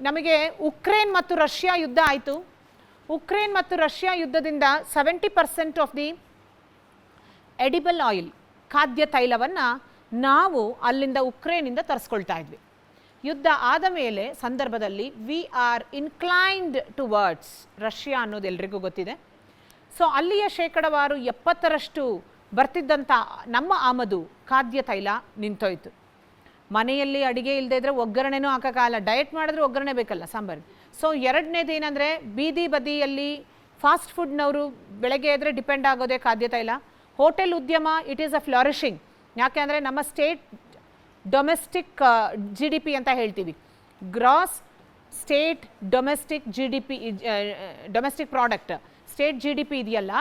ನಮಗೆ ಉಕ್ರೇನ್ ಮತ್ತು ರಷ್ಯಾ ಯುದ್ಧ ಆಯಿತು. ಉಕ್ರೇನ್ ಮತ್ತು ರಷ್ಯಾ ಯುದ್ಧದಿಂದ 70% ಆಫ್ ದಿ ಎಡಿಬಲ್ ಆಯಿಲ್, ಖಾದ್ಯ ತೈಲವನ್ನು ನಾವು ಅಲ್ಲಿಂದ ಉಕ್ರೇನಿಂದ ತರಿಸ್ಕೊಳ್ತಾ ಇದ್ವಿ. ಯುದ್ಧ ಆದ ಮೇಲೆ ಸಂದರ್ಭದಲ್ಲಿ we are inclined towards Russia ಅನ್ನೋದು ಎಲ್ರಿಗೂ ಗೊತ್ತಿದೆ. ಸೊ ಅಲ್ಲಿಯ ಶೇಕಡವಾರು 70ರಷ್ಟು ಬರ್ತಿದ್ದಂಥ ನಮ್ಮ ಆಮದು ಖಾದ್ಯ ತೈಲ ನಿಂತೋಯ್ತು. ಮನೆಯಲ್ಲಿ ಅಡುಗೆ ಇಲ್ಲದೆ ಇದ್ದರೆ ಒಗ್ಗರಣೆನೂ ಹಾಕೋಕ್ಕಾಗಲ್ಲ, ಡಯಟ್ ಮಾಡಿದ್ರೆ ಒಗ್ಗರಣೆ ಬೇಕಲ್ಲ ಸಾಂಬಾರು. ಸೊ ಎರಡನೇದು ಏನಂದರೆ ಬೀದಿ ಬದಿಯಲ್ಲಿ ಫಾಸ್ಟ್ ಫುಡ್ನವರು ಬೆಳಗ್ಗೆ ಎದ್ರೆ ಡಿಪೆಂಡ್ ಆಗೋದೇ ಖಾದ್ಯ ತೈಲ. ಹೋಟೆಲ್ ಉದ್ಯಮ ಇಟ್ ಈಸ್ ಅ ಫ್ಲಾರಿಶಿಂಗ್. ಯಾಕೆ ಅಂದರೆ ನಮ್ಮ state domestic G D P ಅಂತ ಹೇಳ್ತೀವಿ, gross state domestic G D P, domestic product, state G D P ಇದೆಯಲ್ಲ,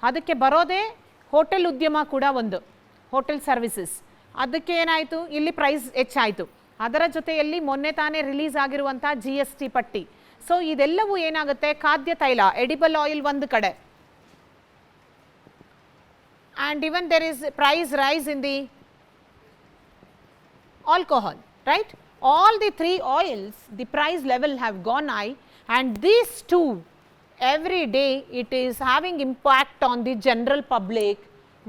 ಅದಕ್ಕೆ ಬರೋದೇ ಹೋಟೆಲ್ ಉದ್ಯಮ ಕೂಡ ಒಂದು, ಹೋಟೆಲ್ ಸರ್ವಿಸಸ್. ಅದಕ್ಕೆ ಏನಾಯಿತು, ಇಲ್ಲಿ ಪ್ರೈಸ್ ಹೆಚ್ಚಾಯಿತು. ಅದರ ಜೊತೆಯಲ್ಲಿ ಮೊನ್ನೆ ತಾನೇ ರಿಲೀಸ್ ಆಗಿರುವಂಥ ಜಿ ಎಸ್ ಟಿ ಪಟ್ಟಿ. ಸೊ ಇದೆಲ್ಲವೂ ಏನಾಗುತ್ತೆ, ಖಾದ್ಯ ತೈಲ, ಎಡಿಬಲ್ ಆಯಿಲ್ ಒಂದು ಕಡೆ, and even there is price rise in the alcohol, right? All the three oils, the price level have gone high, and these two, every day it is having impact on the general public,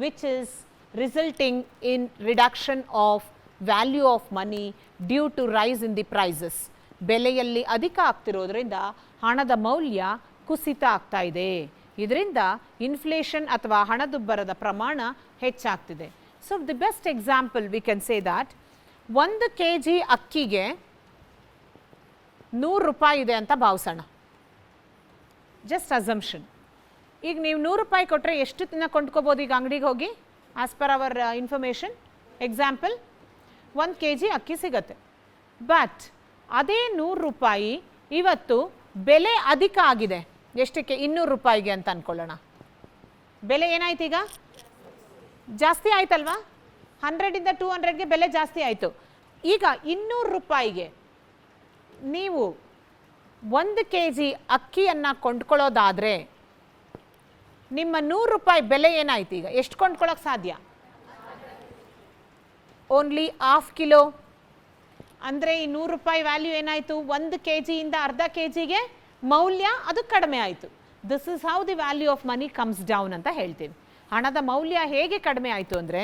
which is resulting in reduction of value of money due to rise in the prices. ಬೆಲೆಯಲ್ಲಿ ಅಧಿಕ ಆಗ್ತಿರೋದ್ರಿಂದ ಹಣದ ಮೌಲ್ಯ ಕುಸಿತ ಆಗ್ತಾ ಇದೆ. ಇದರಿಂದ inflation ಅಥವಾ ಹಣದುಬ್ಬರದ ಪ್ರಮಾಣ ಹೆಚ್ಚಾಗ್ತಿದೆ. So the best example we can say that 1 kg ಅಕ್ಕಿಗೆ 100 ರೂಪಾಯಿ ಇದೆ ಅಂತ ಭಾವಿಸೋಣ, ಜಸ್ಟ್ ಅಸಂಪ್ಷನ್. ಈಗ ನೀವು 100 ರೂಪಾಯಿ ಕೊಟ್ಟರೆ ಎಷ್ಟು ದಿನ ಕೊಂಡ್ಕೋಬೋದು ಈಗ ಅಂಗಡಿಗೆ ಹೋಗಿ? As per our information example 1 kg ಅಕ್ಕಿ ಸಿಗತ್ತೆ. ಬಟ್ ಅದೇ 100 ರೂಪಾಯಿ ಇವತ್ತು ಬೆಲೆ ಅಧಿಕ ಆಗಿದೆ. ಎಷ್ಟಕ್ಕೆ? 200 ರೂಪಾಯಿಗೆ ಅಂತ ಅಂದ್ಕೊಳ್ಳೋಣ. ಬೆಲೆ ಏನಾಯ್ತು ಈಗ? ಜಾಸ್ತಿ ಆಯ್ತಲ್ವಾ? 100ಇಂದ 200ಗೆ ಬೆಲೆ ಜಾಸ್ತಿ ಆಯಿತು. ಈಗ 200 ರೂಪಾಯಿಗೆ ನೀವು 1 kg ಅಕ್ಕಿಯನ್ನು ಕೊಂಡ್ಕೊಳ್ಳೋದಾದರೆ ನಿಮ್ಮ 100 ರೂಪಾಯಿ ಬೆಲೆ ಏನಾಯ್ತು ಈಗ? ಎಷ್ಟು ಕೊಂಡ್ಕೊಳ್ಳೋಕೆ ಸಾಧ್ಯ? Only ½ kilo. ಅಂದರೆ ಈ 100 ರೂಪಾಯಿ ವ್ಯಾಲ್ಯೂ ಏನಾಯಿತು? 1 kg ಇಂದ ಅರ್ಧ kgಗೆ ಮೌಲ್ಯ ಅದು ಕಡಿಮೆ ಆಯಿತು. This is how the value of money comes down ಅಂತ ಹೇಳ್ತೀವಿ. ಹಣದ ಮೌಲ್ಯ ಹೇಗೆ ಕಡಿಮೆ ಆಯಿತು ಅಂದರೆ,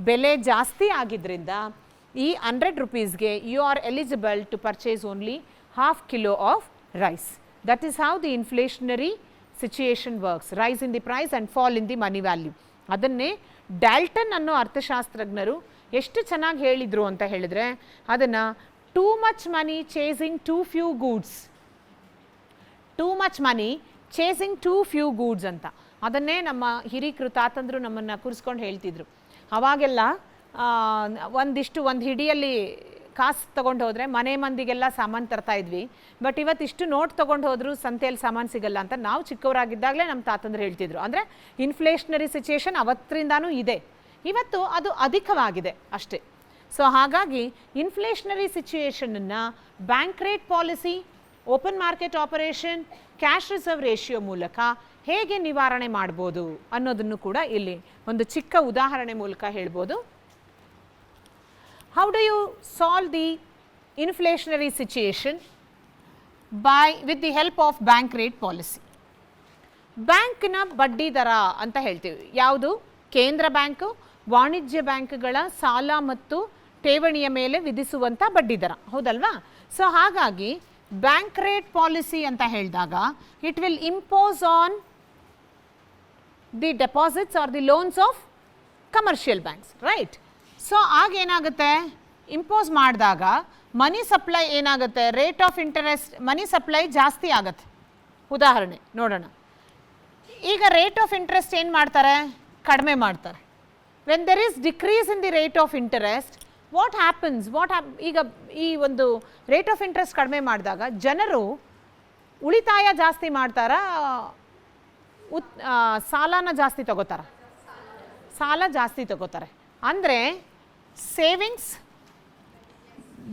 ಬೆಲೆ ಜಾಸ್ತಿ ಆಗಿದ್ದರಿಂದ ಈ 100 ರೂಪೀಸ್ಗೆ you are eligible to purchase only ½ kilo of rice. That is how the inflationary situation works, rise in the price and fall in the money value. ಅದನ್ನೇ ಡಾಲ್ಟನ್ ಅನ್ನೋ ಅರ್ಥಶಾಸ್ತ್ರಜ್ಞರು ಎಷ್ಟು ಚೆನ್ನಾಗಿ ಹೇಳಿದರು ಅಂತ ಹೇಳಿದರೆ, ಅದನ್ನು too much money chasing too few goods, too much money chasing too few goods ಅಂತ. ಅದನ್ನೇ ನಮ್ಮ ಹಿರೀಕರು ತಾತಂದರು ನಮ್ಮನ್ನು ಕೂರಿಸ್ಕೊಂಡು ಹೇಳ್ತಿದ್ರು. ಅವಾಗೆಲ್ಲ ಒಂದು ಹಿಡಿಯಲ್ಲಿ ಕಾಸು ತೊಗೊಂಡು ಹೋದರೆ ಮನೆ ಮಂದಿಗೆಲ್ಲ ಸಾಮಾನು ತರ್ತಾ ಇದ್ವಿ. ಬಟ್ ಇವತ್ತು ಇಷ್ಟು ನೋಟ್ ತೊಗೊಂಡು ಹೋದರೂ ಸಂತೆಯಲ್ಲಿ ಸಾಮಾನು ಸಿಗಲ್ಲ ಅಂತ ನಾವು ಚಿಕ್ಕವರಾಗಿದ್ದಾಗಲೇ ನಮ್ಮ ತಾತಂದ್ರು ಹೇಳ್ತಿದ್ರು. ಅಂದರೆ ಇನ್ಫ್ಲೇಷನರಿ ಸಿಚುಯೇಷನ್ ಅವತ್ತರಿಂದಾನೂ ಇದೆ, ಇವತ್ತು ಅದು ಅಧಿಕವಾಗಿದೆ ಅಷ್ಟೇ. ಸೊ ಹಾಗಾಗಿ ಇನ್ಫ್ಲೇಷನರಿ ಸಿಚುಯೇಷನನ್ನು bank rate policy, open market operation, cash reserve ratio ಮೂಲಕ ಹೇಗೆ ನಿವಾರಣೆ ಮಾಡ್ಬೋದು ಅನ್ನೋದನ್ನು ಕೂಡ ಇಲ್ಲಿ ಒಂದು ಚಿಕ್ಕ ಉದಾಹರಣೆ ಮೂಲಕ ಹೇಳ್ಬೋದು. How do you solve the inflationary situation? With the help of bank rate policy. ಬ್ಯಾಂಕ್ನ ಬಡ್ಡಿ ದರ ಅಂತ ಹೇಳ್ತೀವಿ. ಯಾವುದು? ಕೇಂದ್ರ ಬ್ಯಾಂಕು, ವಾಣಿಜ್ಯ ಬ್ಯಾಂಕ್ಗಳ ಸಾಲ ಮತ್ತು ಠೇವಣಿಯ ಮೇಲೆ ವಿಧಿಸುವಂಥ ಬಡ್ಡಿ ದರ, ಹೌದಲ್ವಾ? ಸೊ ಹಾಗಾಗಿ ಬ್ಯಾಂಕ್ ರೇಟ್ ಪಾಲಿಸಿ ಅಂತ ಹೇಳಿದಾಗ it will impose on the deposits or the loans of commercial banks, right? So ಆಗೇನಾಗುತ್ತೆ, ಇಂಪೋಸ್ ಮಾಡಿದಾಗ ಮನಿ ಸಪ್ಲೈ ಏನಾಗುತ್ತೆ, rate of interest, money supply ಜಾಸ್ತಿ ಆಗುತ್ತೆ. ಉದಾಹರಣೆ ನೋಡೋಣ. ಈಗ ರೇಟ್ ಆಫ್ ಇಂಟ್ರೆಸ್ಟ್ ಏನು ಮಾಡ್ತಾರೆ? ಕಡಿಮೆ ಮಾಡ್ತಾರೆ. When there is decrease in the rate of interest, what happens? ಈಗ ಈ ಒಂದು ರೇಟ್ ಆಫ್ ಇಂಟ್ರೆಸ್ಟ್ ಕಡಿಮೆ ಮಾಡಿದಾಗ ಜನರು ಉಳಿತಾಯ ಜಾಸ್ತಿ ಮಾಡ್ತಾರಾ, ಸಾಲನ ಜಾಸ್ತಿ ತಗೋತಾರ? ಸಾಲ ಜಾಸ್ತಿ ತಗೋತಾರೆ. ಅಂದರೆ ಸೇವಿಂಗ್ಸ್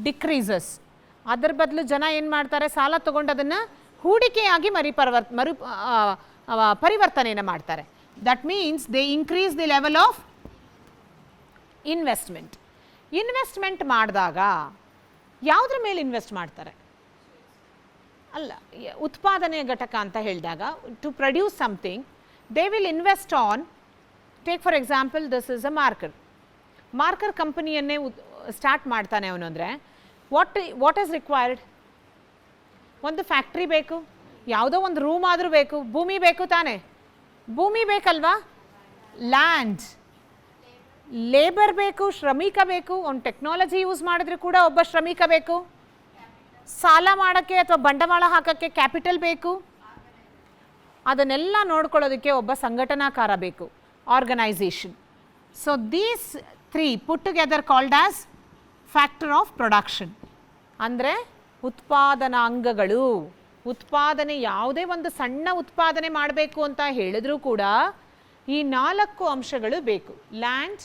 ಡಿಕ್ರೀಸಸ್. ಅದರ ಬದಲು ಜನ ಏನು ಮಾಡ್ತಾರೆ? ಸಾಲ ತೊಗೊಂಡು ಅದನ್ನು ಹೂಡಿಕೆಯಾಗಿ ಪರಿವರ್ತನೆಯನ್ನು ಮಾಡ್ತಾರೆ. That means they increase the level of investment. Investment ಮಾಡಿದಾಗ ಯಾವುದ್ರ ಮೇಲೆ ಇನ್ವೆಸ್ಟ್ ಮಾಡ್ತಾರೆ? ಅಲ್ಲ, ಉತ್ಪಾದನೆ ಘಟಕ ಅಂತ ಹೇಳಿದಾಗ to produce something they will invest on, take for example this is a marker ಕಂಪನಿಯನ್ನೇ ಸ್ಟಾರ್ಟ್ ಮಾಡ್ತಾನೆ ಅವನು. ಅಂದರೆ ವಾಟ್ ಈಸ್ ರಿಕ್ವೈರ್ಡ್? ಒಂದು ಫ್ಯಾಕ್ಟ್ರಿ ಬೇಕು, ಯಾವುದೋ ಒಂದು ರೂಮ್ ಆದರೂ ಬೇಕು, ಭೂಮಿ ಬೇಕು ತಾನೇ, ಭೂಮಿ ಬೇಕಲ್ವಾ? ಲ್ಯಾಂಡ್, ಲೇಬರ್ ಬೇಕು, ಶ್ರಮಿಕ ಬೇಕು. ಒಂದು ಟೆಕ್ನಾಲಜಿ ಯೂಸ್ ಮಾಡಿದ್ರೆ ಕೂಡ ಒಬ್ಬ ಶ್ರಮಿಕ ಬೇಕು. ಸಾಲ ಮಾಡೋಕ್ಕೆ ಅಥವಾ ಬಂಡವಾಳ ಹಾಕೋಕ್ಕೆ ಕ್ಯಾಪಿಟಲ್ ಬೇಕು. ಅದನ್ನೆಲ್ಲ ನೋಡ್ಕೊಳ್ಳೋದಕ್ಕೆ ಒಬ್ಬ ಸಂಘಟನಾಕಾರ ಬೇಕು, organisation. So these 3 put together called as factor of production. ಅಂದರೆ ಉತ್ಪಾದನಾ ಅಂಗಗಳು. ಉತ್ಪಾದನೆ, ಯಾವುದೇ ಒಂದು ಸಣ್ಣ ಉತ್ಪಾದನೆ ಮಾಡಬೇಕು ಅಂತ ಹೇಳಿದ್ರೂ ಕೂಡ ಈ 4 ಅಂಶಗಳು ಬೇಕು. Land,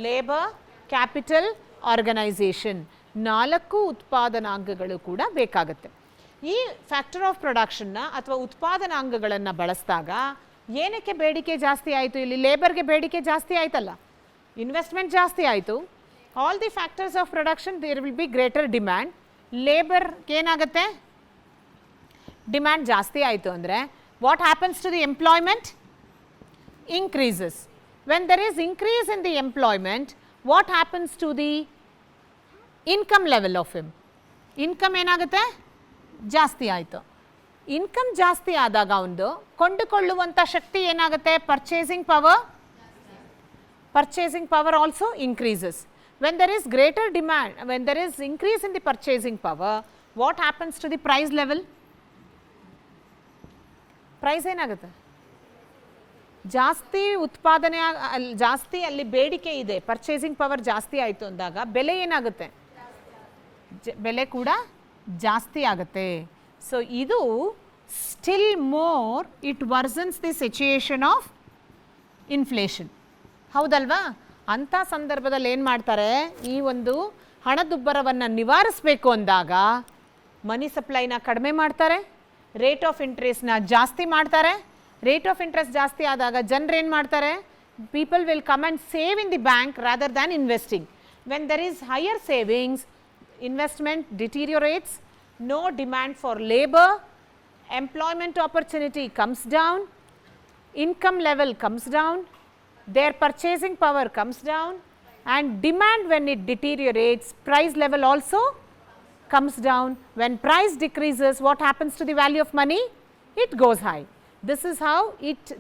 labour, capital, organisation. 4 ಉತ್ಪಾದನಾಂಗಗಳು ಕೂಡ ಬೇಕಾಗುತ್ತೆ. ಈ ಫ್ಯಾಕ್ಟರ್ ಆಫ್ ಪ್ರೊಡಕ್ಷನ್ನ ಅಥವಾ ಉತ್ಪಾದನಾಂಗಗಳನ್ನು ಬಳಸಿದಾಗ ಏನಕ್ಕೆ ಬೇಡಿಕೆ ಜಾಸ್ತಿ ಆಯಿತು? ಇಲ್ಲಿ ಲೇಬರ್ಗೆ ಬೇಡಿಕೆ ಜಾಸ್ತಿ ಆಯ್ತಲ್ಲ, ಇನ್ವೆಸ್ಟ್ಮೆಂಟ್ ಜಾಸ್ತಿ ಆಯಿತು. All the factors of production there will be greater demand. ಲೇಬರ್ಗೆ ಏನಾಗುತ್ತೆ? ಡಿಮ್ಯಾಂಡ್ ಜಾಸ್ತಿ ಆಯಿತು ಅಂದರೆ what happens to the employment? increases. When there is increase in the employment, what happens to the income level of him? Income ಏನಾಗುತ್ತೆ? ಜಾಸ್ತಿ ಆಯಿತು. Income ಜಾಸ್ತಿ ಆದಾಗ ಒಂದು ಕೊಂಡುಕೊಳ್ಳುವಂಥ ಶಕ್ತಿ ಏನಾಗುತ್ತೆ? Purchasing power also increases. When there is greater demand, when there is increase in the purchasing power, what happens to the price level? Price ಏನಾಗುತ್ತೆ? ಜಾಸ್ತಿ ಉತ್ಪಾದನೆ, ಜಾಸ್ತಿ ಅಲ್ಲಿ ಬೇಡಿಕೆ ಇದೆ, ಪರ್ಚೇಸಿಂಗ್ ಪವರ್ ಜಾಸ್ತಿ ಆಯಿತು ಅಂದಾಗ ಬೆಲೆ ಏನಾಗುತ್ತೆ? ಬೆಲೆ ಕೂಡ ಜಾಸ್ತಿ ಆಗುತ್ತೆ. ಸೊ ಇದು still more it worsens the situation of inflation. ಹೌದಲ್ವಾ? ಅಂಥ ಸಂದರ್ಭದಲ್ಲಿ ಏನು ಮಾಡ್ತಾರೆ? ಈ ಒಂದು ಹಣದುಬ್ಬರವನ್ನು ನಿವಾರಿಸಬೇಕು ಅಂದಾಗ ಮನಿ ಸಪ್ಲೈನ ಕಡಿಮೆ ಮಾಡ್ತಾರೆ, ರೇಟ್ ಆಫ್ ಇಂಟ್ರೆಸ್ಟ್ನ ಜಾಸ್ತಿ ಮಾಡ್ತಾರೆ. ರೇಟ್ ಆಫ್ ಇಂಟ್ರೆಸ್ಟ್ ಜಾಸ್ತಿ ಆದಾಗ ಜನರು ಏನು ಮಾಡ್ತಾರೆ? People will come and save in the bank rather than investing. When there is higher savings, investment deteriorates, no demand for labour, employment opportunity comes down, income level comes down, their purchasing power comes down, and demand when it deteriorates, price level also comes down. When price decreases, what happens to the value of money? It goes high. This is how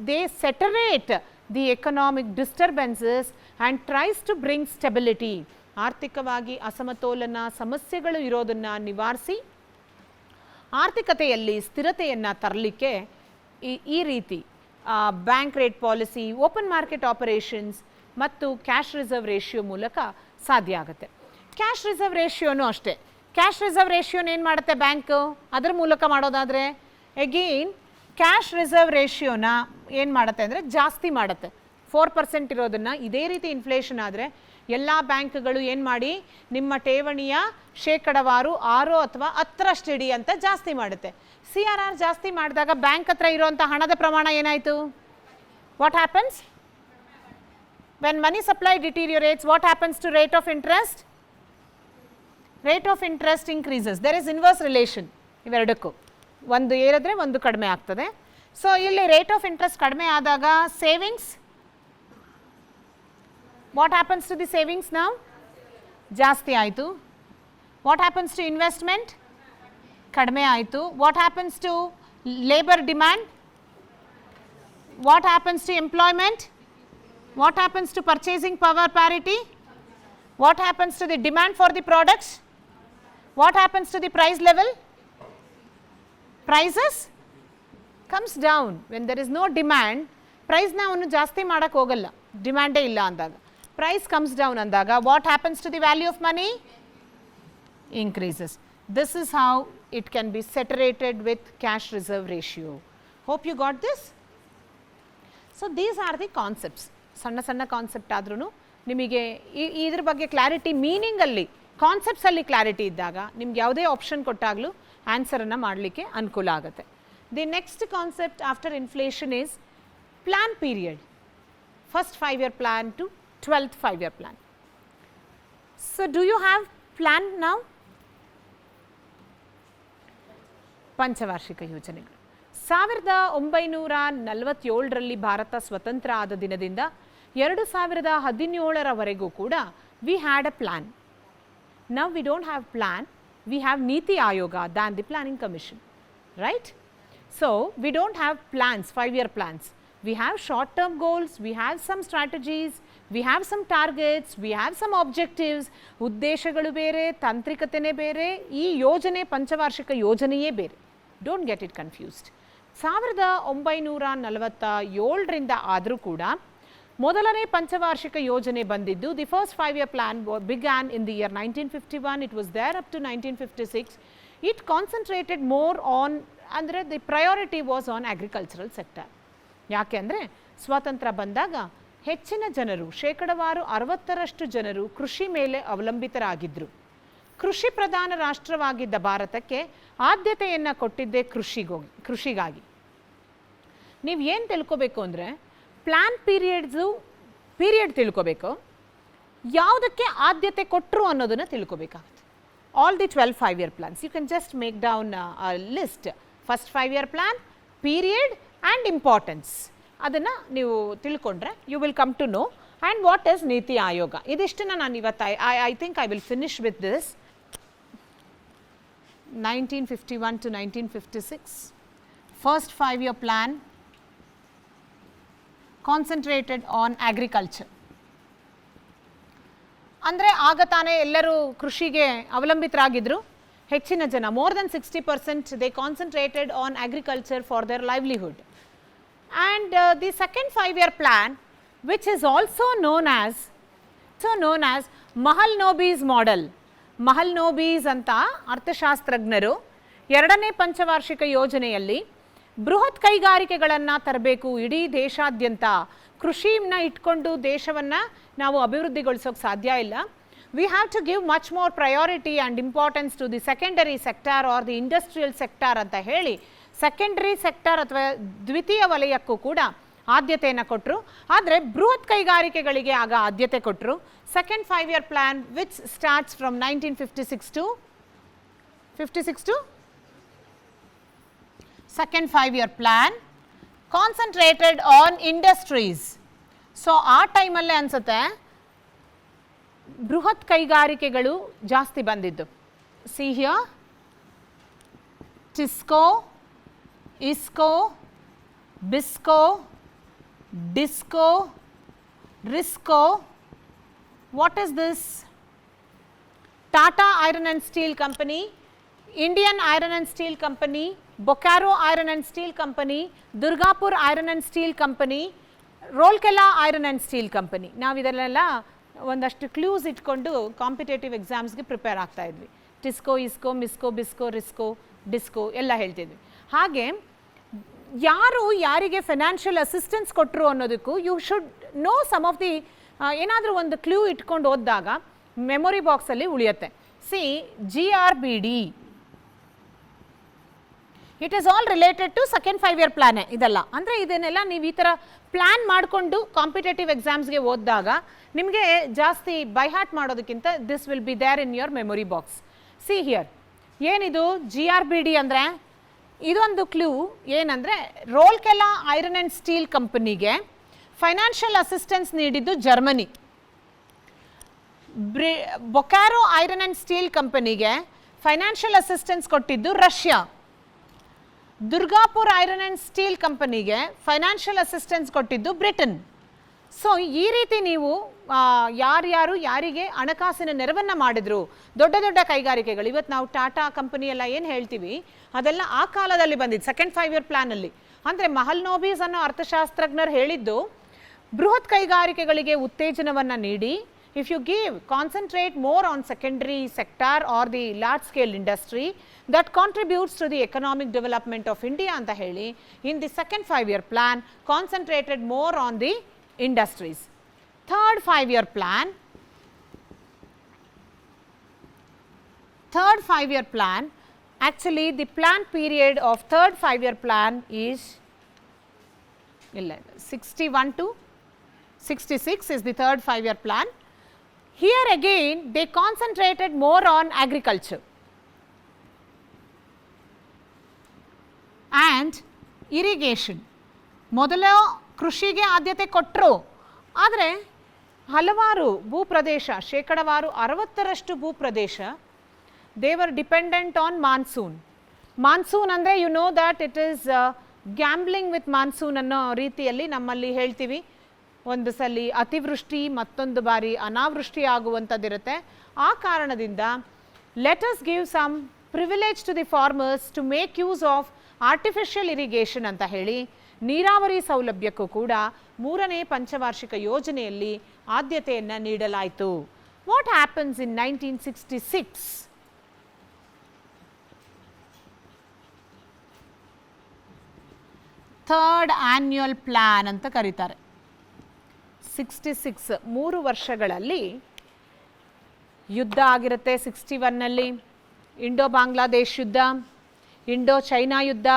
they saturate the economic disturbances and tries to bring stability. ಆರ್ಥಿಕವಾಗಿ ಅಸಮತೋಲನ ಸಮಸ್ಯೆಗಳು ಇರೋದನ್ನು ನಿವಾರಿಸಿ ಆರ್ಥಿಕತೆಯಲ್ಲಿ ಸ್ಥಿರತೆಯನ್ನು ತರಲಿಕ್ಕೆ ಈ ರೀತಿ bank rate policy, open market operations ಮತ್ತು ಕ್ಯಾಶ್ ರಿಸರ್ವ್ ರೇಷಿಯೋ ಮೂಲಕ ಸಾಧ್ಯ ಆಗುತ್ತೆ. ಕ್ಯಾಶ್ ರಿಸರ್ವ್ ರೇಷಿಯೋನೂ ಅಷ್ಟೇ. ಕ್ಯಾಶ್ ರಿಸರ್ವ್ ರೇಷಿಯೋನ ಏನು ಮಾಡುತ್ತೆ ಬ್ಯಾಂಕು? ಅದರ ಮೂಲಕ ಮಾಡೋದಾದರೆ ಎಗೇನ್ ಕ್ಯಾಶ್ ರಿಸರ್ವ್ ರೇಷಿಯೋನ ಏನು ಮಾಡುತ್ತೆ ಅಂದರೆ ಜಾಸ್ತಿ ಮಾಡುತ್ತೆ. 4% ಇರೋದನ್ನು ಇದೇ ರೀತಿ ಇನ್ಫ್ಲೇಷನ್ ಆದರೆ ಎಲ್ಲ ಬ್ಯಾಂಕ್ಗಳು ಏನು ಮಾಡಿ ನಿಮ್ಮ ಠೇವಣಿಯ ಶೇಕಡವಾರು 6 ಅಥವಾ 10ರಷ್ಟು ಇಡಿ ಅಂತ ಜಾಸ್ತಿ ಮಾಡುತ್ತೆ. CRR ಜಾಸ್ತಿ ಮಾಡಿದಾಗ ಬ್ಯಾಂಕ್ ಹತ್ರ ಇರುವಂಥ ಹಣದ ಪ್ರಮಾಣ ಏನಾಯಿತು? What happens? When money supply deteriorates, what happens to rate of interest? Rate of interest increases. There is inverse relation ಇವೆರಡಕ್ಕೂ. ಒಂದು ಏರಿದ್ರೆ ಒಂದು ಕಡಿಮೆ ಆಗ್ತದೆ. ಸೊ ಇಲ್ಲಿ ರೇಟ್ ಆಫ್ ಇಂಟ್ರೆಸ್ಟ್ ಕಡಿಮೆ ಆದಾಗ savings, what happens to the savings ನಾವು? ಜಾಸ್ತಿ ಆಯಿತು. What happens to investment? ಕಡಿಮೆ ಆಯಿತು. What happens to labour demand? What happens to employment? What happens to purchasing power parity? What happens to the demand for the products? What happens to the price level? Prices comes down. When there is no demand, ಪ್ರೈಸ್ನ ಅವನು ಜಾಸ್ತಿ ಮಾಡೋಕ್ಕೆ ಹೋಗಲ್ಲ, ಡಿಮ್ಯಾಂಡೇ ಇಲ್ಲ ಅಂದಾಗ. Price comes down ಅಂದಾಗ what happens to the value of money? increases. This is how it can be saturated with cash reserve ratio. Hope you got this. So these are the concepts. ಸಣ್ಣ ಸಣ್ಣ concept ಆದ್ರೂ ನಿಮಗೆ ಇದ್ರ ಬಗ್ಗೆ clarity, ಮೀನಿಂಗಲ್ಲಿ ಕಾನ್ಸೆಪ್ಟ್ಸಲ್ಲಿ clarity ಇದ್ದಾಗ ನಿಮ್ಗೆ ಯಾವುದೇ option ಕೊಟ್ಟಾಗಲೂ ಆನ್ಸರನ್ನು ಮಾಡಲಿಕ್ಕೆ ಅನುಕೂಲ ಆಗುತ್ತೆ. The next concept after inflation is plan period. First 5-year plan to 12th 5-year plan. So do you have plan now? ಪಂಚವಾರ್ಷಿಕ ಯೋಜನೆಗಳು. 1947ರಲ್ಲಿ ಭಾರತ ಸ್ವತಂತ್ರ ಆದ ದಿನದಿಂದ 2017ರವರೆಗೂ ಕೂಡ we had a plan. Now we don't have plan, we have Niti Ayoga than the Planning Commission, right? So we don't have plans, 5-year plans. We have short term goals, we have some strategies, we have some targets, we have some objectives. ಉದ್ದೇಶಗಳು ಬೇರೆ, ತಾಂತ್ರಿಕತೆನೇ ಬೇರೆ, ಈ ಯೋಜನೆ ಪಂಚವಾರ್ಷಿಕ ಯೋಜನೆಯೇ ಬೇರೆ. Don't get it confused. 1947ರಿಂದ ಆದರೂ ಕೂಡ ಮೊದಲನೇ ಪಂಚವಾರ್ಷಿಕ ಯೋಜನೆ ಬಂದಿದ್ದು, the first 5-year plan began in the year 1951. It was there up to 1956. It concentrated more on, ಅಂದರೆ the priority was on agricultural sector. ಯಾಕೆ ಅಂದರೆ ಸ್ವಾತಂತ್ರ್ಯ ಬಂದಾಗ ಹೆಚ್ಚಿನ ಜನರು, ಶೇಕಡವಾರು 60ರಷ್ಟು ಜನರು ಕೃಷಿ ಮೇಲೆ ಅವಲಂಬಿತರಾಗಿದ್ದರು. ಕೃಷಿ ಪ್ರಧಾನ ರಾಷ್ಟ್ರವಾಗಿದ್ದ ಭಾರತಕ್ಕೆ ಆದ್ಯತೆಯನ್ನು ಕೊಟ್ಟಿದ್ದೇ ಕೃಷಿಗಾಗಿ. ನೀವು ಏನು ತಿಳ್ಕೋಬೇಕು ಅಂದರೆ, ಪ್ಲ್ಯಾನ್ ಪೀರಿಯಡ್ ತಿಳ್ಕೋಬೇಕು, ಯಾವುದಕ್ಕೆ ಆದ್ಯತೆ ಕೊಟ್ಟರು ಅನ್ನೋದನ್ನು ತಿಳ್ಕೋಬೇಕಾಗುತ್ತೆ. All the 12 5-year plans, you can just make down a list. First 5-year plan, period and importance, ಅದನ್ನು ನೀವು ತಿಳ್ಕೊಂಡ್ರೆ you will come to know. And what is NITI Aayog, ಇದಿಷ್ಟನ್ನು ನಾನು ಇವತ್ತು I think I will finish with this. 1951 to 1956, first 5-year plan concentrated on agriculture. ಅಂದರೆ ಆಗ ತಾನೇ ಎಲ್ಲರೂ ಕೃಷಿಗೆ ಅವಲಂಬಿತರಾಗಿದ್ದರು. ಹೆಚ್ಚಿನ ಜನ, more than 60%, they concentrated on agriculture for their livelihood. And the second 5-year plan, which is also known as ಮಹಲ್ನೋಬಿಸ್ model. ಮಹಲ್ನೋಬಿಸ್ ಅಂತ ಅರ್ಥಶಾಸ್ತ್ರಜ್ಞರು ಎರಡನೇ ಪಂಚವಾರ್ಷಿಕ ಯೋಜನೆಯಲ್ಲಿ ಬೃಹತ್ ಕೈಗಾರಿಕೆಗಳನ್ನು ತರಬೇಕು ಇಡೀ ದೇಶಾದ್ಯಂತ. ಕೃಷಿನ ಇಟ್ಕೊಂಡು ದೇಶವನ್ನು ನಾವು ಅಭಿವೃದ್ಧಿಗೊಳಿಸೋಕೆ ಸಾಧ್ಯ ಇಲ್ಲ. We have to give much more priority and importance to the secondary sector or the industrial sector ಅಂತ ಹೇಳಿ, ಸೆಕೆಂಡರಿ ಸೆಕ್ಟಾರ್ ಅಥವಾ ದ್ವಿತೀಯ ವಲಯಕ್ಕೂ ಕೂಡ ಆದ್ಯತೆಯನ್ನು ಕೊಟ್ಟರು. ಆದರೆ ಬೃಹತ್ ಕೈಗಾರಿಕೆಗಳಿಗೆ ಆಗ ಆದ್ಯತೆ ಕೊಟ್ಟರು. Second 5-year plan, which starts from 1956 to second 5-year plan concentrated on industries. ಸೊ ಆ ಟೈಮಲ್ಲೇ ಅನಿಸುತ್ತೆ ಬೃಹತ್ ಕೈಗಾರಿಕೆಗಳು ಜಾಸ್ತಿ ಬಂದಿದ್ದು. See here, TISCO, IISCO, BISCO, DISCO, RISCO. What is this? Tata iron and steel company, Indian iron and steel company, Bokaro iron and steel company, Durgapur iron and steel company, Rourkela iron and steel company. ನಾವು ಇದನ್ನೆಲ್ಲ ಒಂದಷ್ಟು clues ಇಟ್ಕೊಂಡು competitive ಎಕ್ಸಾಮ್ಸ್ಗೆ prepare ಆಗ್ತಾ ಇದ್ವಿ. ಟಿಸ್ಕೋ, ಇಸ್ಕೋ, ಮಿಸ್ಕೋ, ಬಿಸ್ಕೋ, ರಿಸ್ಕೋ, disco ಎಲ್ಲ ಹೇಳ್ತಿದ್ವಿ. ಹಾಗೆ ಯಾರು ಯಾರಿಗೆ ಫೈನಾನ್ಷಿಯಲ್ ಅಸಿಸ್ಟೆನ್ಸ್ ಕೊಟ್ಟರು ಅನ್ನೋದಕ್ಕೂ you should know some of the, ಏನಾದರೂ ಒಂದು ಕ್ಲೂ ಇಟ್ಕೊಂಡು ಓದಿದಾಗ ಮೆಮೊರಿ ಬಾಕ್ಸಲ್ಲಿ ಉಳಿಯುತ್ತೆ. See, GRBD, it is all related to second 5-year plan. ಇದೆಲ್ಲ ಅಂದರೆ ಇದನ್ನೆಲ್ಲ ನೀವು ಈ ಥರ ಪ್ಲ್ಯಾನ್ ಮಾಡಿಕೊಂಡು ಕಾಂಪಿಟೇಟಿವ್ ಎಕ್ಸಾಮ್ಸ್ಗೆ ಓದಿದಾಗ ನಿಮಗೆ ಜಾಸ್ತಿ ಬೈ ಹಾರ್ಟ್ ಮಾಡೋದಕ್ಕಿಂತ this will be there in your memory box. See here, ಏನಿದು GRBD ಅಂದರೆ? ಇದೊಂದು ಕ್ಲೂ ಏನಂದರೆ, ರೋಲ್ಕೆಲಾ ಐರನ್ ಆ್ಯಂಡ್ ಸ್ಟೀಲ್ ಕಂಪನಿಗೆ ಫೈನಾನ್ಷಿಯಲ್ ಅಸಿಸ್ಟೆನ್ಸ್ ನೀಡಿದ್ದು ಜರ್ಮನಿ. ಬೊಕ್ಯಾರೋ ಐರನ್ ಆ್ಯಂಡ್ ಸ್ಟೀಲ್ ಕಂಪನಿಗೆ ಫೈನಾನ್ಷಿಯಲ್ ಅಸಿಸ್ಟೆನ್ಸ್ ಕೊಟ್ಟಿದ್ದು Russia. Durgapur iron and steel ಕಂಪನಿಗೆ ಫೈನಾನ್ಷಿಯಲ್ ಅಸಿಸ್ಟೆನ್ಸ್ ಕೊಟ್ಟಿದ್ದು ಬ್ರಿಟನ್. ಸೊ ಈ ರೀತಿ ನೀವು ಯಾರ್ಯಾರು ಯಾರಿಗೆ ಹಣಕಾಸಿನ ನೆರವನ್ನು ಮಾಡಿದ್ರು, ದೊಡ್ಡ ದೊಡ್ಡ ಕೈಗಾರಿಕೆಗಳು, ಇವತ್ತು ನಾವು ಟಾಟಾ ಕಂಪನಿ ಎಲ್ಲ ಏನು ಹೇಳ್ತೀವಿ ಅದೆಲ್ಲ ಆ ಕಾಲದಲ್ಲಿ ಬಂದಿದ್ದು ಸೆಕೆಂಡ್ 5-year ಪ್ಲ್ಯಾನಲ್ಲಿ. ಅಂದರೆ ಮಹಲ್ನೋಬಿಸ್ ಅನ್ನೋ ಅರ್ಥಶಾಸ್ತ್ರಜ್ಞರು ಹೇಳಿದ್ದು, ಬೃಹತ್ ಕೈಗಾರಿಕೆಗಳಿಗೆ ಉತ್ತೇಜನವನ್ನು ನೀಡಿ, if you concentrate more on secondary sector or the large scale industry, that contributes to the economic development of India anta heli, in the second 5-year plan concentrated more on the industries. Third 5-year plan, actually the plan period of third 5-year plan is 61 to 66 is the third 5-year plan. Here again they concentrated more on agriculture and irrigation. ಮೊದಲ ಕೃಷಿಗೆ ಆದ್ಯತೆ ಕೊಟ್ಟರು, ಆದರೆ ಹಲವಾರು ಭೂಪ್ರದೇಶ, ಶೇಕಡವಾರು 60ರಷ್ಟು ಭೂಪ್ರದೇಶ they were dependent on monsoon. Monsoon ಅಂದರೆ you know that it is gambling with monsoon ಅನ್ನೋ ರೀತಿಯಲ್ಲಿ ನಮ್ಮಲ್ಲಿ ಹೇಳ್ತೀವಿ. ಒಂದು ಸಲ ಅತಿವೃಷ್ಟಿ, ಮತ್ತೊಂದು ಬಾರಿ ಅನಾವೃಷ್ಟಿ ಆಗುವಂಥದ್ದಿರುತ್ತೆ. ಆ ಕಾರಣದಿಂದ let us give some privilege to the farmers to make use of artificial irrigation ಅಂತ ಹೇಳಿ ನೀರಾವರಿ ಸೌಲಭ್ಯಕ್ಕೂ ಕೂಡ 3ನೇ ಪಂಚವಾರ್ಷಿಕ ಯೋಜನೆಯಲ್ಲಿ ಆದ್ಯತೆಯನ್ನು ನೀಡಲಾಯಿತು. What happens in 1966? Third annual plan ಅಂತ ಕರೀತಾರೆ. 66 3 ವರ್ಷಗಳಲ್ಲಿ ಯುದ್ಧ ಆಗಿರುತ್ತೆ. 61ನಲ್ಲಿ ಇಂಡೋ ಬಾಂಗ್ಲಾದೇಶ್ ಯುದ್ಧ, ಇಂಡೋ ಚೈನಾ ಯುದ್ಧ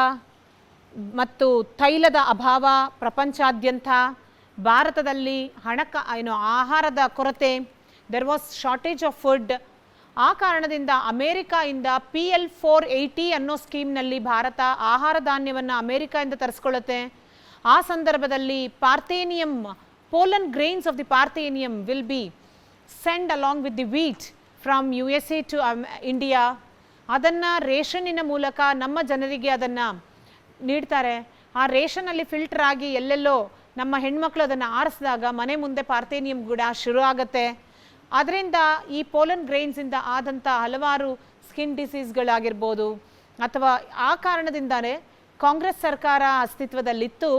ಮತ್ತು ತೈಲದ ಅಭಾವ ಪ್ರಪಂಚಾದ್ಯಂತ, ಭಾರತದಲ್ಲಿ ಆಹಾರದ ಕೊರತೆ, there was shortage of food. ಆ ಕಾರಣದಿಂದ ಅಮೇರಿಕಾಯಿಂದ PL 480 ಅನ್ನೋ ಸ್ಕೀಮ್ನಲ್ಲಿ ಭಾರತ ಆಹಾರ ಧಾನ್ಯವನ್ನು ಅಮೇರಿಕಾಯಿಂದ ತರಿಸ್ಕೊಳ್ಳುತ್ತೆ. ಆ ಸಂದರ್ಭದಲ್ಲಿ parthenium, pollen grains of the parthenium will be send along with the wheat from USA to India. ಅದನ್ನು ರೇಷನ್ನಿನ ಮೂಲಕ ನಮ್ಮ ಜನರಿಗೆ ಅದನ್ನು ನೀಡ್ತಾರೆ. ಆ ರೇಷನಲ್ಲಿ ಫಿಲ್ಟರ್ ಆಗಿ ಎಲ್ಲೆಲ್ಲೋ ನಮ್ಮ ಹೆಣ್ಮಕ್ಳು ಅದನ್ನು ಆರಿಸಿದಾಗ ಮನೆ ಮುಂದೆ ಪಾರ್ಥೇನಿಯಂ ಗಿಡ ಶುರು ಆಗುತ್ತೆ. ಅದರಿಂದ ಈ ಪೋಲನ್ ಗ್ರೈನ್ಸಿಂದ ಆದಂಥ ಹಲವಾರು ಸ್ಕಿನ್ ಡಿಸೀಸ್ಗಳಾಗಿರ್ಬೋದು, ಅಥವಾ ಆ ಕಾರಣದಿಂದಲೇ ಕಾಂಗ್ರೆಸ್ ಸರ್ಕಾರ ಅಸ್ತಿತ್ವದಲ್ಲಿತ್ತು.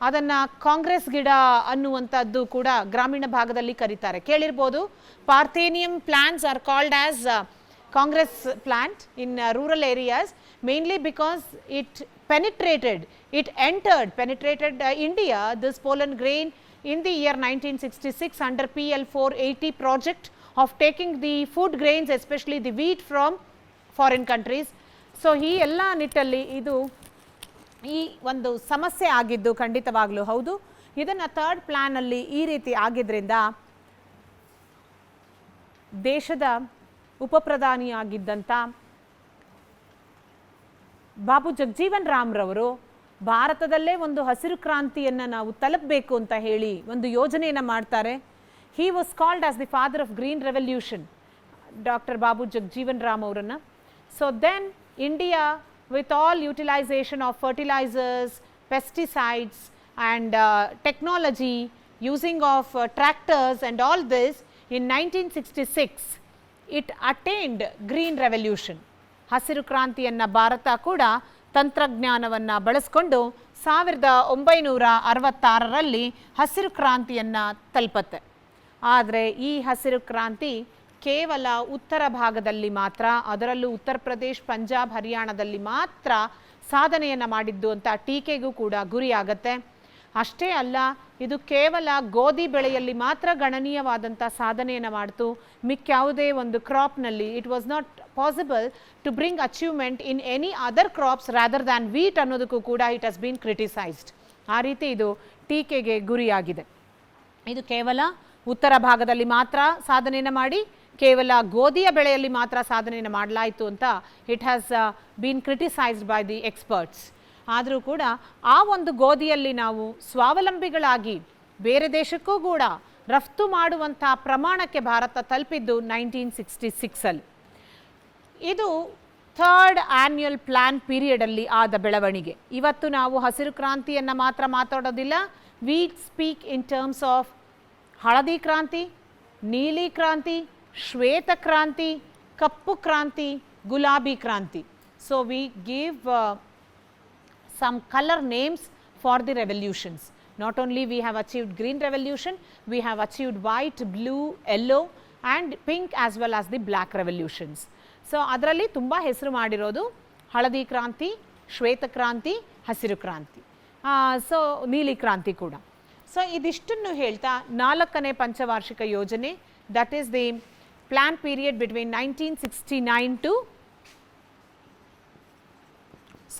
ಅದನ್ನು ಕಾಂಗ್ರೆಸ್ ಗಿಡ ಅನ್ನುವಂಥದ್ದು ಕೂಡ ಗ್ರಾಮೀಣ ಭಾಗದಲ್ಲಿ ಕರೀತಾರೆ, ಕೇಳಿರ್ಬೋದು. Parthenium plants are called as Congress plant in rural areas, mainly because it penetrated India, this pollen grain, in the year 1966 under PL 480 project of taking the food grains, especially the wheat, from foreign countries. So ಈ ಎಲ್ಲ ನಿಟ್ಟಲ್ಲಿ ಇದು ಈ ಒಂದು ಸಮಸ್ಯೆ ಆಗಿದ್ದು ಖಂಡಿತವಾಗ್ಲೂ ಹೌದು. ಇದನ್ನು ಥರ್ಡ್ ಪ್ಲ್ಯಾನಲ್ಲಿ ಈ ರೀತಿ ಆಗಿದ್ದರಿಂದ ದೇಶದ ಉಪಪ್ರಧಾನಿಯಾಗಿದ್ದಂಥ ಬಾಬು ಜಗಜೀವನ್ ರಾಮ್ರವರು ಭಾರತದಲ್ಲೇ ಒಂದು ಹಸಿರು ಕ್ರಾಂತಿಯನ್ನು ನಾವು ತಲುಪಬೇಕು ಅಂತ ಹೇಳಿ ಒಂದು ಯೋಜನೆಯನ್ನು ಮಾಡ್ತಾರೆ. He was called as the father of green revolution, doctor Babu Jagjivan Ram ಅವರನ್ನು. So then India, with all utilization of fertilizers, pesticides and technology, using of tractors and all this, in 1966 it attained green revolution. ಹಸಿರು ಕ್ರಾಂತಿಯನ್ನು ಭಾರತ ಕೂಡ ತಂತ್ರಜ್ಞಾನವನ್ನು ಬಳಸಿಕೊಂಡು 1966ರಲ್ಲಿ ಹಸಿರು ಕ್ರಾಂತಿಯನ್ನು ತಲುಪುತ್ತೆ. ಆದರೆ ಈ ಹಸಿರು ಕ್ರಾಂತಿ ಕೇವಲ ಉತ್ತರ ಭಾಗದಲ್ಲಿ ಮಾತ್ರ, ಅದರಲ್ಲೂ ಉತ್ತರ ಪ್ರದೇಶ್, ಪಂಜಾಬ್, ಹರಿಯಾಣದಲ್ಲಿ ಮಾತ್ರ ಸಾಧನೆಯನ್ನು ಮಾಡಿದ್ದು ಅಂತ ಟೀಕೆಗೂ ಕೂಡ ಗುರಿಯಾಗತ್ತೆ. ಅಷ್ಟೇ ಅಲ್ಲ, ಇದು ಕೇವಲ ಗೋಧಿ ಬೆಳೆಯಲ್ಲಿ ಮಾತ್ರ ಗಣನೀಯವಾದಂಥ ಸಾಧನೆಯನ್ನು ಮಾಡ್ತು. ಮಿಕ್ಯಾವುದೇ ಒಂದು ಕ್ರಾಪ್ನಲ್ಲಿ it was not possible to bring achievement in any other crops rather than wheat ಅನ್ನೋದಕ್ಕೂ ಕೂಡ ಇಟ್ ಹಸ್ ಬೀನ್ ಕ್ರಿಟಿಸೈಸ್ಡ್. ಆ ರೀತಿ ಇದು ಟೀಕೆಗೆ ಗುರಿಯಾಗಿದೆ. ಇದು ಕೇವಲ ಉತ್ತರ ಭಾಗದಲ್ಲಿ ಮಾತ್ರ ಸಾಧನೆಯನ್ನು ಮಾಡಿ, ಕೇವಲ ಗೋಧಿಯ ಬೆಳೆಯಲ್ಲಿ ಮಾತ್ರ ಸಾಧನೆಯನ್ನು ಮಾಡಲಾಯಿತು ಅಂತ it has been criticised by the experts. ಆದರೂ ಕೂಡ ಆ ಒಂದು ಗೋಧಿಯಲ್ಲಿ ನಾವು ಸ್ವಾವಲಂಬಿಗಳಾಗಿ ಬೇರೆ ದೇಶಕ್ಕೂ ಕೂಡ ರಫ್ತು ಮಾಡುವಂಥ ಪ್ರಮಾಣಕ್ಕೆ ಭಾರತ ತಲುಪಿದ್ದು 1966ಅಲ್ಲಿ. ಇದು ಥರ್ಡ್ ಆನ್ಯುಯಲ್ ಪ್ಲ್ಯಾನ್ ಪೀರಿಯಡಲ್ಲಿ ಆದ ಬೆಳವಣಿಗೆ. ಇವತ್ತು ನಾವು ಹಸಿರು ಕ್ರಾಂತಿಯನ್ನು ಮಾತ್ರ ಮಾತಾಡೋದಿಲ್ಲ, we speak in terms of ಹಳದಿ ಕ್ರಾಂತಿ, ನೀಲಿ ಕ್ರಾಂತಿ, ಶ್ವೇತ ಕ್ರಾಂತಿ, ಕಪ್ಪು ಕ್ರಾಂತಿ, ಗುಲಾಬಿ ಕ್ರಾಂತಿ. So we give some color names for the revolutions. Not only we have achieved green revolution, we have achieved white, blue, yellow and pink as well as the black revolutions. So ಅದರಲ್ಲಿ ತುಂಬ ಹೆಸರು ಮಾಡಿರೋದು ಹಳದಿ ಕ್ರಾಂತಿ, ಶ್ವೇತ ಕ್ರಾಂತಿ, ಹಸಿರು ಕ್ರಾಂತಿ, so ನೀಲಿ ಕ್ರಾಂತಿ ಕೂಡ. ಸೊ ಇದಿಷ್ಟನ್ನು ಹೇಳ್ತಾ 4ನೇ ಪಂಚವಾರ್ಷಿಕ ಯೋಜನೆ, that is the plan period between 1969 to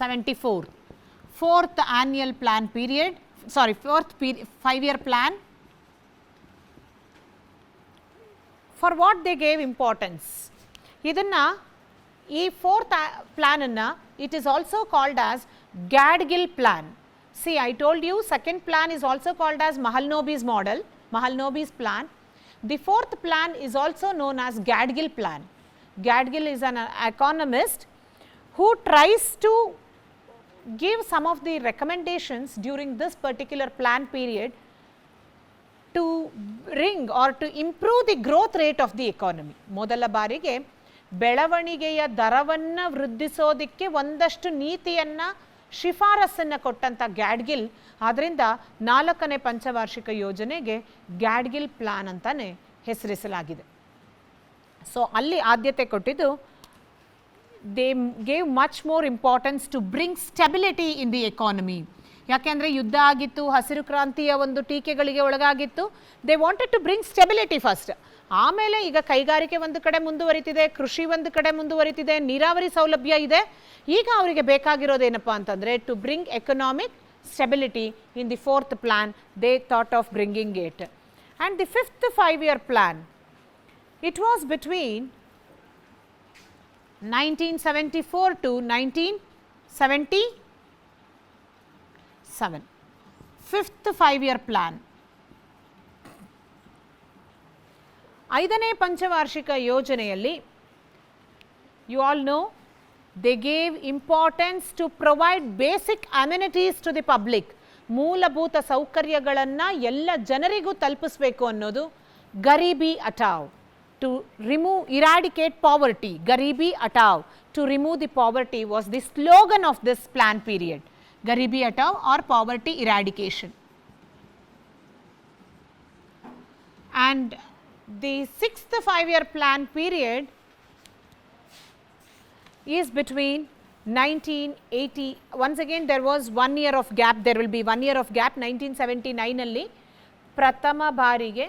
74. Fourth annual plan period, sorry, fourth 5-year plan. For what they gave importance? Idanna, ee fourth plan anna, it is also called as Gadgil plan. See, I told you second plan is also called as Mahalanobis model, Mahalanobis plan. The fourth plan is also known as Gadgil plan. Gadgil is an economist who tries to give some of the recommendations during this particular plan period to bring or to improve the growth rate of the economy. ಮೊದಲ ಬಾರಿಗೆ ಬೆಳವಣಿಗೆಯ ದರವನ್ನು ವೃದ್ಧಿಸೋದಕ್ಕೆ ಒಂದಷ್ಟು ನೀತಿಯನ್ನು ಶಿಫಾರಸನ್ನು ಕೊಟ್ಟಂಥ ಗ್ಯಾಡ್ಗಿಲ್, ಆದ್ದರಿಂದ 4ನೇ ಪಂಚವಾರ್ಷಿಕ ಯೋಜನೆಗೆ ಗ್ಯಾಡ್ಗಿಲ್ ಪ್ಲಾನ್ ಅಂತಲೇ ಹೆಸರಿಸಲಾಗಿದೆ. ಸೊ ಅಲ್ಲಿ ಆದ್ಯತೆ ಕೊಟ್ಟಿದ್ದು, they gave much more importance to bring stability in the economy. ಯಾಕೆಂದರೆ ಯುದ್ಧ ಆಗಿತ್ತು, ಹಸಿರು ಕ್ರಾಂತಿಯ ಒಂದು ಟೀಕೆಗಳಿಗೆ ಒಳಗಾಗಿತ್ತು. They wanted to bring stability first. ಆಮೇಲೆ ಈಗ ಕೈಗಾರಿಕೆ ಒಂದು ಕಡೆ ಮುಂದುವರಿತಿದೆ, ಕೃಷಿ ಒಂದು ಕಡೆ ಮುಂದುವರಿತಿದೆ, ನೀರಾವರಿ ಸೌಲಭ್ಯ ಇದೆ. ಈಗ ಅವರಿಗೆ ಬೇಕಾಗಿರೋದೇನಪ್ಪ ಅಂತಂದರೆ to bring economic stability. In the fourth plan they thought of bringing it. And the fifth 5-year plan, it was between 1974 to 1977. Fifth 5-year plan. 5ನೇ ಪಂಚವಾರ್ಷಿಕ ಯೋಜನೆಯಲ್ಲಿ, you all know, they gave importance to provide basic amenities to the public. ಮೂಲಭೂತ ಸೌಕರ್ಯಗಳನ್ನು ಎಲ್ಲ ಜನರಿಗೂ ತಲುಪಿಸಬೇಕು ಅನ್ನೋದು. ಗರೀಬಿ ಹಟಾವ್, to remove, eradicate poverty. Garibi Hataao, to remove the poverty, was the slogan of this plan period. Garibi Hataao or poverty eradication. And the 6th 5-year plan period is between 1980, once again there was 1 year of gap, there will be 1 year of gap. 1979 ಅಲ್ಲಿ ಪ್ರಥಮ ಬಾರಿಗೆ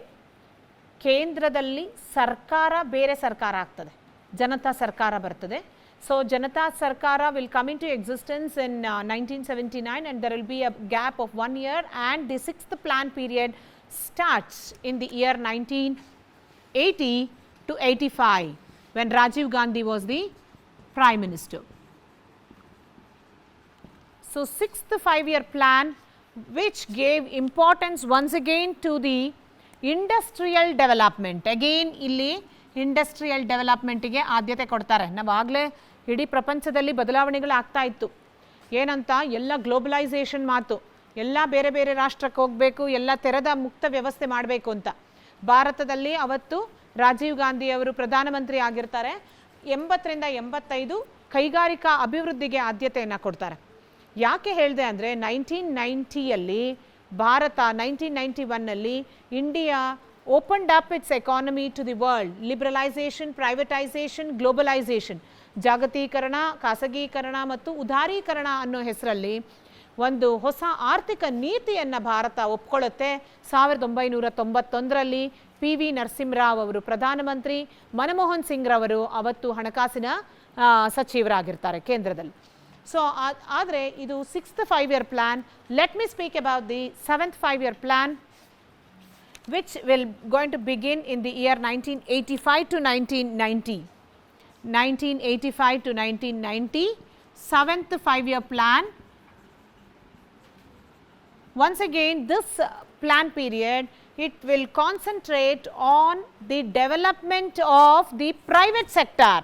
ಕೇಂದ್ರದಲ್ಲಿ ಸರ್ಕಾರ ಬೇರೆ ಸರ್ಕಾರ ಆಗ್ತದೆ, ಜನತಾ ಸರ್ಕಾರ ಬರ್ತದೆ. ಸೊ ಜನತಾ ಸರ್ಕಾರ will come into existence in 1979 and there will be a gap of 1 year, and the 6th plan period starts in the year 1980 to 85 when Rajiv Gandhi was the Prime Minister. So 6th 5-year plan, which gave importance once again to the industrial development. Again ಇಲ್ಲಿ industrial ಡೆವಲಪ್ಮೆಂಟಿಗೆ ಆದ್ಯತೆ ಕೊಡ್ತಾರೆ. ನಾವಾಗಲೇ ಇಡೀ ಪ್ರಪಂಚದಲ್ಲಿ ಬದಲಾವಣೆಗಳು ಆಗ್ತಾ ಇತ್ತು. ಏನಂತ, ಎಲ್ಲ ಗ್ಲೋಬಲೈಸೇಷನ್ ಮಾತು, ಎಲ್ಲ ಬೇರೆ ಬೇರೆ ರಾಷ್ಟ್ರಕ್ಕೆ ಹೋಗಬೇಕು, ಎಲ್ಲ ತೆರೆದ ಮುಕ್ತ ವ್ಯವಸ್ಥೆ ಮಾಡಬೇಕು ಅಂತ. ಭಾರತದಲ್ಲಿ ಅವತ್ತು ರಾಜೀವ್ ಗಾಂಧಿ ಅವರು ಪ್ರಧಾನಮಂತ್ರಿ ಆಗಿರ್ತಾರೆ. 80ರಿಂದ 85 ಕೈಗಾರಿಕಾ ಅಭಿವೃದ್ಧಿಗೆ ಆದ್ಯತೆಯನ್ನು ಕೊಡ್ತಾರೆ. ಯಾಕೆ ಹೇಳಿದೆ ಅಂದರೆ 1990ಯಲ್ಲಿ ಭಾರತ 1991ನಲ್ಲಿ India opened up its economy to the world. Liberalisation, privatisation, globalisation, ಜಾಗತೀಕರಣ, ಖಾಸಗೀಕರಣ ಮತ್ತು ಉದಾರೀಕರಣ ಅನ್ನೋ ಹೆಸರಲ್ಲಿ ಒಂದು ಹೊಸ ಆರ್ಥಿಕ ನೀತಿಯನ್ನು ಭಾರತ ಒಪ್ಕೊಳ್ಳುತ್ತೆ. 1991ರಲ್ಲಿ PV ನರಸಿಂಹರಾವ್ ಅವರು ಪ್ರಧಾನಮಂತ್ರಿ, ಮನಮೋಹನ್ ಸಿಂಗ್ ರವರು ಅವತ್ತು ಹಣಕಾಸಿನ ಸಚಿವರಾಗಿರ್ತಾರೆ ಕೇಂದ್ರದಲ್ಲಿ. ಸೊ ಆದರೆ ಇದು 6th 5-year plan. Let me speak about the 7th 5-year plan, which will going to begin in the year 1985 to 1990. 1985 to 1990, 7th 5-year plan. Once again, this plan period, it will concentrate on the development of the private sector.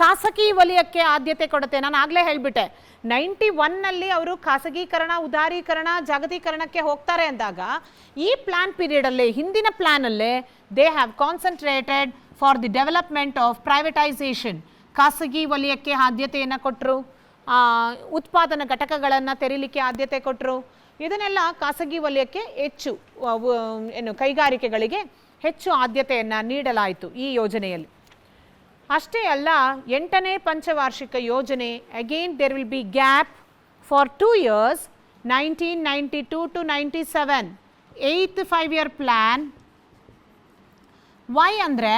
ಖಾಸಗಿ ವಲಯಕ್ಕೆ ಆದ್ಯತೆ ಕೊಡುತ್ತೆ. ನಾನು ಆಗಲೇ ಹೇಳಿಬಿಟ್ಟೆ, 91ನಲ್ಲಿ ಅವರು ಖಾಸಗೀಕರಣ, ಉದಾರೀಕರಣ, ಜಾಗತೀಕರಣಕ್ಕೆ ಹೋಗ್ತಾರೆ ಅಂದಾಗ ಈ ಪ್ಲಾನ್ ಪೀರಿಯಡಲ್ಲೇ, ಹಿಂದಿನ ಪ್ಲಾನಲ್ಲೇ they have concentrated for the development of privatisation. ಖಾಸಗಿ ವಲಯಕ್ಕೆ ಆದ್ಯತೆಯನ್ನು ಕೊಟ್ಟರು, ಉತ್ಪಾದನಾ ಘಟಕಗಳನ್ನು ತೆರೀಲಿಕ್ಕೆ ಆದ್ಯತೆ ಕೊಟ್ಟರು. ಇದನ್ನೆಲ್ಲ ಖಾಸಗಿ ವಲಯಕ್ಕೆ ಹೆಚ್ಚು, ಕೈಗಾರಿಕೆಗಳಿಗೆ ಹೆಚ್ಚು ಆದ್ಯತೆಯನ್ನು ನೀಡಲಾಯಿತು ಈ ಯೋಜನೆಯಲ್ಲಿ. ಅಷ್ಟೇ ಅಲ್ಲ, 8ನೇ ಪಂಚವಾರ್ಷಿಕ ಯೋಜನೆ, again there will be gap for 2 years, 1992 to 97. 8th 5-year plan. Why ಅಂದರೆ,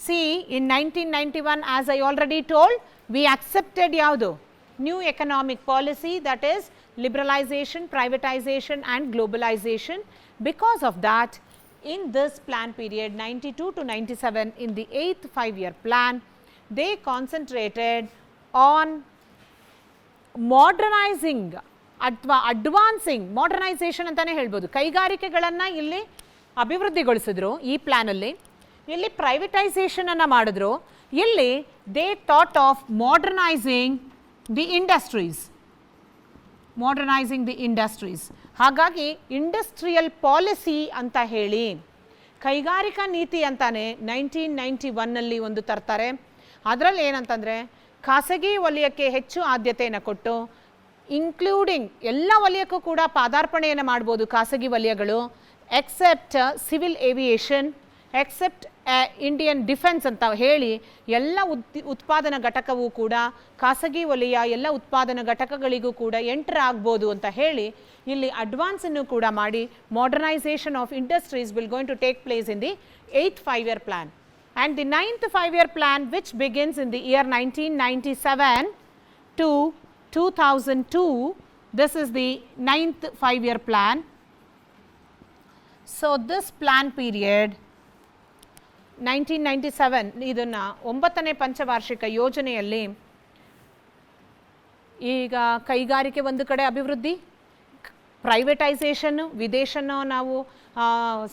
see in 1991, as I already told, we accepted ಯಾವುದು, new economic policy, that is liberalization, privatization and globalization. Because of that, in this plan period 92 to 97, in the 8th 5-year plan, they concentrated on modernizing ಅಥವಾ advancing, modernisation ಅಂತಲೇ ಹೇಳ್ಬೋದು, ಕೈಗಾರಿಕೆಗಳನ್ನು ಇಲ್ಲಿ ಅಭಿವೃದ್ಧಿಗೊಳಿಸಿದ್ರು ಈ ಪ್ಲ್ಯಾನಲ್ಲಿ. ಇಲ್ಲಿ ಪ್ರೈವೇಟೈಸೇಷನನ್ನು ಮಾಡಿದ್ರು. ಇಲ್ಲಿ they thought of modernising the industries. ಹಾಗಾಗಿ ಇಂಡಸ್ಟ್ರಿಯಲ್ ಪಾಲಿಸಿ ಅಂತ ಹೇಳಿ ಕೈಗಾರಿಕಾ ನೀತಿ ಅಂತಾನೆ 1991ನಲ್ಲಿ ಒಂದು ತರ್ತಾರೆ. ಅದರಲ್ಲಿ ಏನಂತಂದರೆ ಖಾಸಗಿ ವಲಯಕ್ಕೆ ಹೆಚ್ಚು ಆದ್ಯತೆಯನ್ನು ಕೊಟ್ಟು, ಇನ್ಕ್ಲೂಡಿಂಗ್ ಎಲ್ಲ ವಲಯಕ್ಕೂ ಕೂಡ ಪಾದಾರ್ಪಣೆಯನ್ನು ಮಾಡ್ಬೋದು ಖಾಸಗಿ ವಲಯಗಳು, except civil aviation, except Indian defence ಅಂತ ಹೇಳಿ ಎಲ್ಲ ಉತ್ಪಾದನಾ ಘಟಕವೂ ಕೂಡ ಖಾಸಗಿ ವಲಯ ಎಲ್ಲ ಉತ್ಪಾದನಾ ಘಟಕಗಳಿಗೂ ಕೂಡ ಎಂಟರ್ ಆಗ್ಬೋದು ಅಂತ ಹೇಳಿ ಇಲ್ಲಿ ಅಡ್ವಾನ್ಸನ್ನು ಕೂಡ ಮಾಡಿ modernisation of industries will going to take place in the 8th 5-year plan. And the 9th 5-year plan, which begins in the year 1997 to 2002, this is the 9th 5-year plan. So this plan period 1997 ಇದನ್ನು 9ನೇ ಪಂಚವಾರ್ಷಿಕ ಯೋಜನೆಯಲ್ಲಿ ಈಗ ಕೈಗಾರಿಕೆ ಒಂದು ಕಡೆ ಅಭಿವೃದ್ಧಿ, ಪ್ರೈವೇಟೈಸೇಷನ್ನು, ವಿದೇಶನ ನಾವು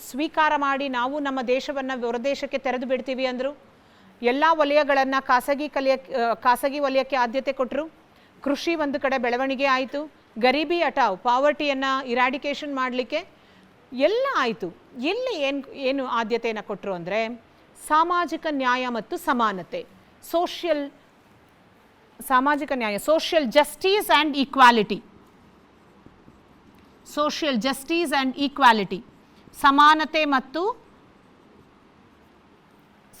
ಸ್ವೀಕಾರ ಮಾಡಿ ನಾವು ನಮ್ಮ ದೇಶವನ್ನು ಹೊರದೇಶಕ್ಕೆ ತೆರೆದು ಬಿಡ್ತೀವಿ ಅಂದರು. ಎಲ್ಲ ವಲಯಗಳನ್ನು ಖಾಸಗಿ ವಲಯಕ್ಕೆ ಆದ್ಯತೆ ಕೊಟ್ಟರು. ಕೃಷಿ ಒಂದು ಕಡೆ ಬೆಳವಣಿಗೆ ಆಯಿತು. ಗರೀಬಿ ಹಟಾವ್, ಪಾವರ್ಟಿಯನ್ನು ಇರಾಡಿಕೇಷನ್ ಮಾಡಲಿಕ್ಕೆ ಎಲ್ಲ ಆಯಿತು. ಇಲ್ಲಿ ಏನು ಆದ್ಯತೆಯನ್ನು ಕೊಟ್ಟರು ಅಂದರೆ ಸಾಮಾಜಿಕ ನ್ಯಾಯ ಮತ್ತು ಸಮಾನತೆ, ಸಾಮಾಜಿಕ ನ್ಯಾಯ, ಸೋಷಿಯಲ್ ಜಸ್ಟಿಸ್ ಆ್ಯಂಡ್ ಈಕ್ವಾಲಿಟಿ, ಸಮಾನತೆ ಮತ್ತು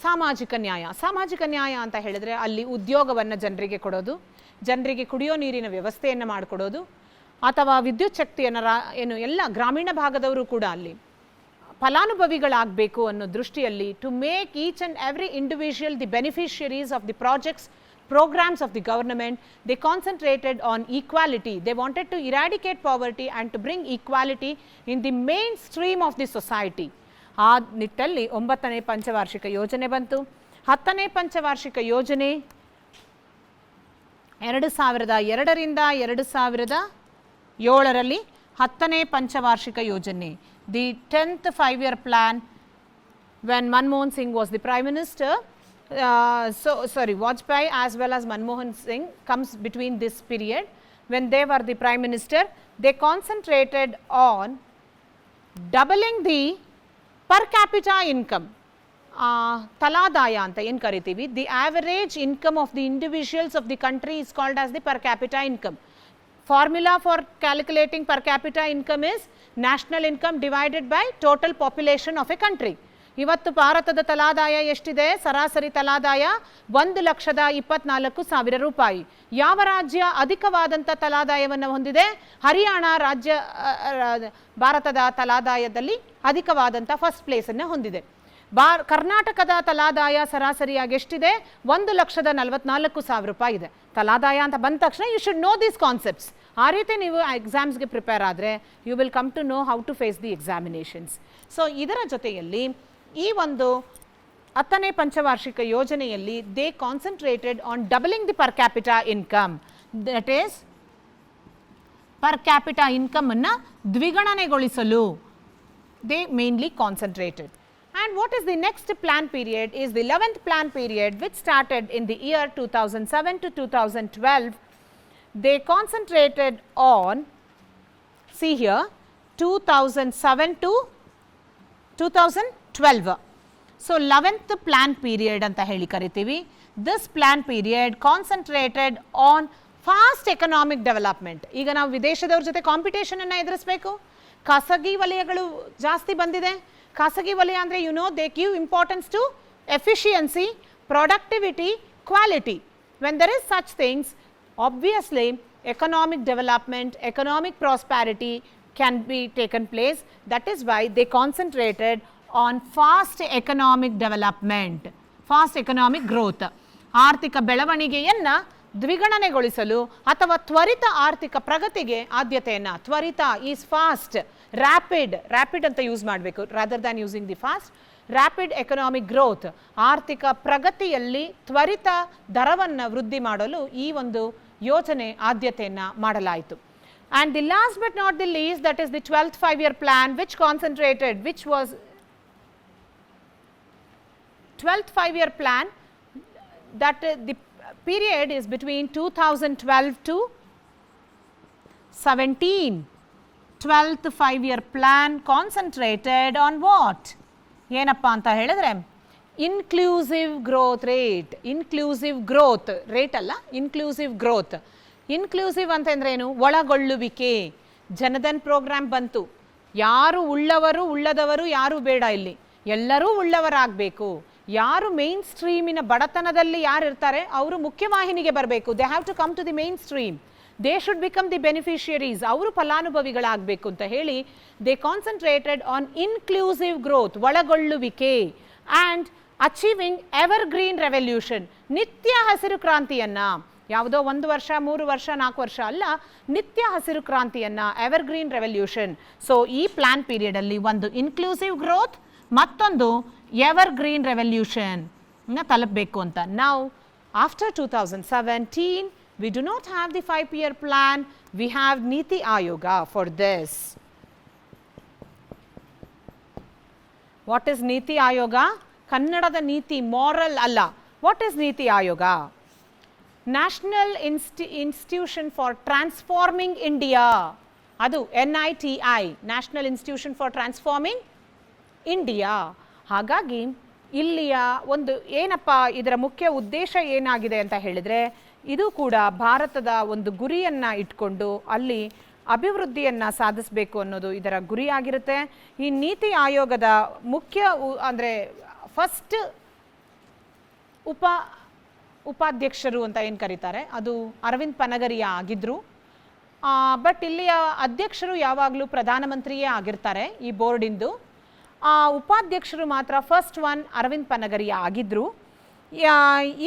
ಸಾಮಾಜಿಕ ನ್ಯಾಯ ಅಂತ ಹೇಳಿದ್ರೆ ಅಲ್ಲಿ ಉದ್ಯೋಗವನ್ನು ಜನರಿಗೆ ಕೊಡೋದು, ಜನರಿಗೆ ಕುಡಿಯೋ ನೀರಿನ ವ್ಯವಸ್ಥೆಯನ್ನು ಮಾಡಿಕೊಡೋದು, ಅಥವಾ ವಿದ್ಯುತ್ ಶಕ್ತಿಯನ್ನು ಎಲ್ಲ ಗ್ರಾಮೀಣ ಭಾಗದವರು ಕೂಡ ಅಲ್ಲಿ ಫಲಾನುಭವಿಗಳಾಗಬೇಕು ಅನ್ನೋ ದೃಷ್ಟಿಯಲ್ಲಿ to make each and every individual the beneficiaries of the projects, programs of the government. They concentrated on equality. They wanted to eradicate poverty and to bring equality in the mainstream of the society. ಆ ನಿಟ್ಟಲ್ಲಿ 9ನೇ ಪಂಚವಾರ್ಷಿಕ ಯೋಜನೆ ಬಂತು. 10ನೇ ಪಂಚವಾರ್ಷಿಕ ಯೋಜನೆ 2002ರಿಂದ 2007ರಲ್ಲಿ 10ನೇ ಪಂಚವಾರ್ಷಿಕ ಯೋಜನೆ, the 10th 5-year plan, when Manmohan Singh was the Prime Minister. Vajpayee as well as Manmohan Singh comes between this period. When they were the Prime Minister, they concentrated on doubling the per capita income. Taladaya anta ಏನು ಕರಿತೀವಿ, the average income of the individuals of the country is called as the per capita income. Formula for calculating per capita income is national income divided by total population of a country. ಇವತ್ತು ಭಾರತದ ತಲಾದಾಯ ಎಷ್ಟಿದೆ? ಸರಾಸರಿ ತಲಾದಾಯ 1,24,000 ರೂಪಾಯಿ. ಯಾವ ರಾಜ್ಯ ಅಧಿಕವಾದಂಥ ತಲಾದಾಯವನ್ನು ಹೊಂದಿದೆ? ಹರಿಯಾಣ ರಾಜ್ಯ ಭಾರತದ ತಲಾದಾಯದಲ್ಲಿ ಅಧಿಕವಾದಂಥ ಫಸ್ಟ್ ಪ್ಲೇಸನ್ನು ಹೊಂದಿದೆ. ಕರ್ನಾಟಕದ ತಲಾದಾಯ ಸರಾಸರಿಯಾಗಿ ಎಷ್ಟಿದೆ? 1,44,000 ರೂಪಾಯಿ ಇದೆ. ತಲಾದಾಯ ಅಂತ ಬಂದ ತಕ್ಷಣ you should know these concepts. ಆ ರೀತಿ ನೀವು ಎಕ್ಸಾಮ್ಸ್ಗೆ ಪ್ರಿಪೇರ್ ಆದರೆ you will come to know how to face the examinations. So ಇದರ ಜೊತೆಯಲ್ಲಿ ಈ ಒಂದು 10ನೇ ಪಂಚವಾರ್ಷಿಕ ಯೋಜನೆಯಲ್ಲಿ they concentrated on doubling the per capita income. That is per capita ಇನ್ಕಮನ್ನು ದ್ವಿಗಣನೆಗೊಳಿಸಲು they mainly concentrated. And what is the next plan period is the 11th plan period, which started in the year 2007 to 2012. They concentrated on, see here, 2007 to 2012. So 11th plan period anta heli karitivi. This plan period concentrated on fast economic development. ಈಗ ನಾವು ವಿದೇಶದವ್ರ ಜೊತೆ competition ಅನ್ನು ಎದುರಿಸಬೇಕು. ಖಾಸಗಿ ವಲಯಗಳು ಜಾಸ್ತಿ ಬಂದಿದೆ. ಖಾಸಗಿ ವಲಯ ಅಂದರೆ they give importance to efficiency, productivity, quality. When there is such things, obviously economic development, economic prosperity can be taken place. That is why they concentrated on fast economic development, fast economic growth. ಆರ್ಥಿಕ ಬೆಳವಣಿಗೆಯನ್ನು ದ್ವಿಗಣನೆಗೊಳಿಸಲು ಅಥವಾ ತ್ವರಿತ ಆರ್ಥಿಕ ಪ್ರಗತಿಗೆ ಆದ್ಯತೆಯನ್ನು, ತ್ವರಿತ is fast, rapid ಅಂತ use ಮಾಡಬೇಕು rather than using the fast. Rapid economic growth, ಆರ್ಥಿಕ ಪ್ರಗತಿಯಲ್ಲಿ ತ್ವರಿತ ದರವನ್ನು ವೃದ್ಧಿ ಮಾಡಲು ಈ ಒಂದು ಯೋಜನೆ ಆದ್ಯತೆಯನ್ನು ಮಾಡಲಾಯಿತು. And the last but not the least, that is the 12th 5-year plan, which was 12th 5-year plan, that the period is between 2012 to 17. 12th 5-year plan concentrated on what? ಏನಪ್ಪ ಅಂತ ಹೇಳಿದ್ರೆ inclusive growth rate. Inclusive growth rate ಅಲ್ಲ, inclusive growth. Inclusive ಅಂತಂದ್ರೆ ಏನು? ಒಳಗೊಳ್ಳುವಿಕೆ. Jan Dhan program ಬಂತು. ಯಾರು ಉಳ್ಳವರು ಉಳ್ಳದವರು ಯಾರು ಬೇಡ, ಇಲ್ಲಿ ಎಲ್ಲರೂ ಉಳ್ಳವರಾಗಬೇಕು. ಯಾರು ಮೇನ್ ಸ್ಟ್ರೀಮಿನ ಬಡತನದಲ್ಲಿ ಯಾರು ಇರ್ತಾರೆ ಅವರು ಮುಖ್ಯವಾಹಿನಿಗೆ ಬರಬೇಕು. They have to come to the mainstream. They should become the beneficiaries. ಅವರು ಫಲಾನುಭವಿಗಳಾಗಬೇಕು ಅಂತ ಹೇಳಿ they concentrated on inclusive growth, ಒಳಗೊಳ್ಳುವಿಕೆ, and achieving evergreen revolution, ನಿತ್ಯ ಹಸಿರು ಕ್ರಾಂತಿಯನ್ನು. ಯಾವುದೋ 1 ವರ್ಷ 3 ವರ್ಷ 4 ವರ್ಷ ಅಲ್ಲ, ನಿತ್ಯ ಹಸಿರು ಕ್ರಾಂತಿಯನ್ನು, ಎವರ್ ಗ್ರೀನ್ ರೆವಲ್ಯೂಷನ್. ಸೊ ಈ ಪ್ಲಾನ್ ಪೀರಿಯಡಲ್ಲಿ ಒಂದು ಇನ್ಕ್ಲೂಸಿವ್ ಗ್ರೋತ್, ಮತ್ತೊಂದು ಎವರ್ ಗ್ರೀನ್ ರೆವಲ್ಯೂಷನ್ ತಲುಪಬೇಕು ಅಂತ. ನಾವು after 2017 we do not have the 5-year plan, we have Niti Ayoga for this. What is Niti Ayoga? Kannadada Niti, moral alla. What is Niti Ayoga? National Institution for Transforming India. Adu NITI, National Institution for Transforming India. ಹಾಗಾಗಿ ಇಲ್ಲಿಯ ಒಂದು ಏನಪ್ಪ ಇದರ ಮುಖ್ಯ ಉದ್ದೇಶ ಏನಾಗಿದೆ ಅಂತ ಹೇಳಿದರೆ, ಇದು ಕೂಡ ಭಾರತದ ಒಂದು ಗುರಿಯನ್ನು ಇಟ್ಕೊಂಡು ಅಲ್ಲಿ ಅಭಿವೃದ್ಧಿಯನ್ನು ಸಾಧಿಸಬೇಕು ಅನ್ನೋದು ಇದರ ಗುರಿಯಾಗಿರುತ್ತೆ. ಈ ನೀತಿ ಆಯೋಗದ ಮುಖ್ಯ ಅಂದರೆ ಫಸ್ಟ್ ಉಪಾಧ್ಯಕ್ಷರು ಅಂತ ಏನು ಕರೀತಾರೆ ಅದು ಅರವಿಂದ್ ಪನಗರಿಯಾ ಆಗಿದ್ದರು. ಬಟ್ ಇಲ್ಲಿಯ ಅಧ್ಯಕ್ಷರು ಯಾವಾಗಲೂ ಪ್ರಧಾನಮಂತ್ರಿಯೇ ಆಗಿರ್ತಾರೆ ಈ ಬೋರ್ಡಿಂದು. ಉಪಾಧ್ಯಕ್ಷರು ಮಾತ್ರ ಫಸ್ಟ್ ಒನ್ ಅರವಿಂದ್ ಪನಗರಿಯಾ ಆಗಿದ್ದರು.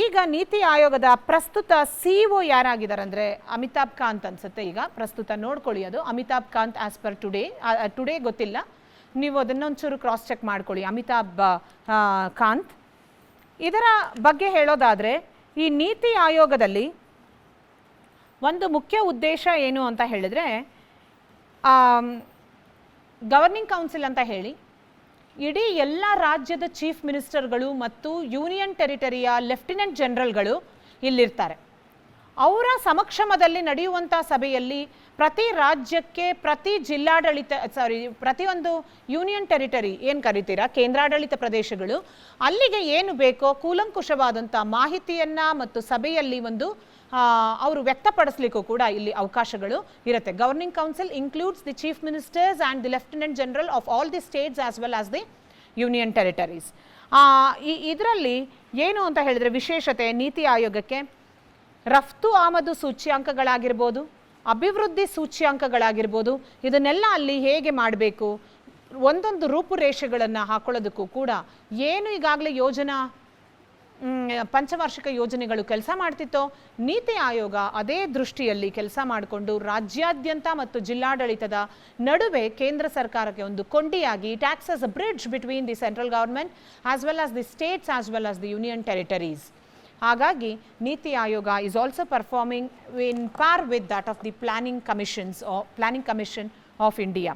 ಈಗ ನೀತಿ ಆಯೋಗದ ಪ್ರಸ್ತುತ CEO ಯಾರಾಗಿದ್ದಾರೆ ಅಂದರೆ ಅಮಿತಾಬ್ ಕಾಂತ್ ಅನ್ಸುತ್ತೆ. ಈಗ ಪ್ರಸ್ತುತ ನೋಡ್ಕೊಳ್ಳಿ, ಅದು Amitabh Kant as per today ಗೊತ್ತಿಲ್ಲ, ನೀವು ಅದನ್ನೊಂಚೂರು ಕ್ರಾಸ್ ಚೆಕ್ ಮಾಡ್ಕೊಳ್ಳಿ. ಅಮಿತಾಬ್ ಕಾಂತ್. ಇದರ ಬಗ್ಗೆ ಹೇಳೋದಾದರೆ ಈ ನೀತಿ ಆಯೋಗದಲ್ಲಿ ಒಂದು ಮುಖ್ಯ ಉದ್ದೇಶ ಏನು ಅಂತ ಹೇಳಿದರೆ, ಗವರ್ನಿಂಗ್ ಕೌನ್ಸಿಲ್ ಅಂತ ಹೇಳಿ ಇಡೀ ಎಲ್ಲ ರಾಜ್ಯದ ಚೀಫ್ ಮಿನಿಸ್ಟರ್ಗಳು ಮತ್ತು ಯೂನಿಯನ್ ಟೆರಿಟರಿಯ ಲೆಫ್ಟಿನೆಂಟ್ ಜನರಲ್ಗಳು ಇಲ್ಲಿರ್ತಾರೆ. ಅವರ ಸಮಕ್ಷಮದಲ್ಲಿ ನಡೆಯುವಂಥ ಸಭೆಯಲ್ಲಿ ಪ್ರತಿ ರಾಜ್ಯಕ್ಕೆ, ಪ್ರತಿ ಜಿಲ್ಲಾಡಳಿತ ಪ್ರತಿಯೊಂದು ಯೂನಿಯನ್ ಟೆರಿಟರಿ ಏನು ಕರಿತೀರಾ, ಕೇಂದ್ರಾಡಳಿತ ಪ್ರದೇಶಗಳು, ಅಲ್ಲಿಗೆ ಏನು ಬೇಕೋ ಕೂಲಂಕುಷವಾದಂಥ ಮಾಹಿತಿಯನ್ನು ಮತ್ತು ಸಭೆಯಲ್ಲಿ ಒಂದು ಅವರು ವ್ಯಕ್ತಪಡಿಸಲಿಕ್ಕೂ ಕೂಡ ಇಲ್ಲಿ ಅವಕಾಶಗಳು ಇರುತ್ತೆ. Governing council includes the chief ministers and the lieutenant general of all the states as well as the union territories. ಇದರಲ್ಲಿ ಏನು ಅಂತ ಹೇಳಿದ್ರೆ ವಿಶೇಷತೆ ನೀತಿ ಆಯೋಗಕ್ಕೆ ರಫ್ತು ಆಮದು ಸೂಚ್ಯಾಂಕಗಳಾಗಿರ್ಬೋದು, ಅಭಿವೃದ್ಧಿ ಸೂಚ್ಯಾಂಕಗಳಾಗಿರ್ಬೋದು, ಇದನ್ನೆಲ್ಲ ಅಲ್ಲಿ ಹೇಗೆ ಮಾಡಬೇಕು, ಒಂದೊಂದು ರೂಪುರೇಷೆಗಳನ್ನು ಹಾಕೊಳ್ಳೋದಕ್ಕೂ ಕೂಡ ಏನು ಈಗಾಗಲೇ ಯೋಜನಾ ಪಂಚವಾರ್ಷಿಕ ಯೋಜನೆಗಳು ಕೆಲಸ ಮಾಡ್ತಿತ್ತೋ ನೀತಿ ಆಯೋಗ ಅದೇ ದೃಷ್ಟಿಯಲ್ಲಿ ಕೆಲಸ ಮಾಡಿಕೊಂಡು ರಾಜ್ಯಾದ್ಯಂತ ಮತ್ತು ಜಿಲ್ಲಾಡಳಿತದ ನಡುವೆ ಕೇಂದ್ರ ಸರ್ಕಾರಕ್ಕೆ ಒಂದು ಕೊಂಡಿಯಾಗಿ it acts as a bridge between the central government as well as the states as well as the union territories. ಹಾಗಾಗಿ NITI Aayog is also performing in par with that of the planning commission of India.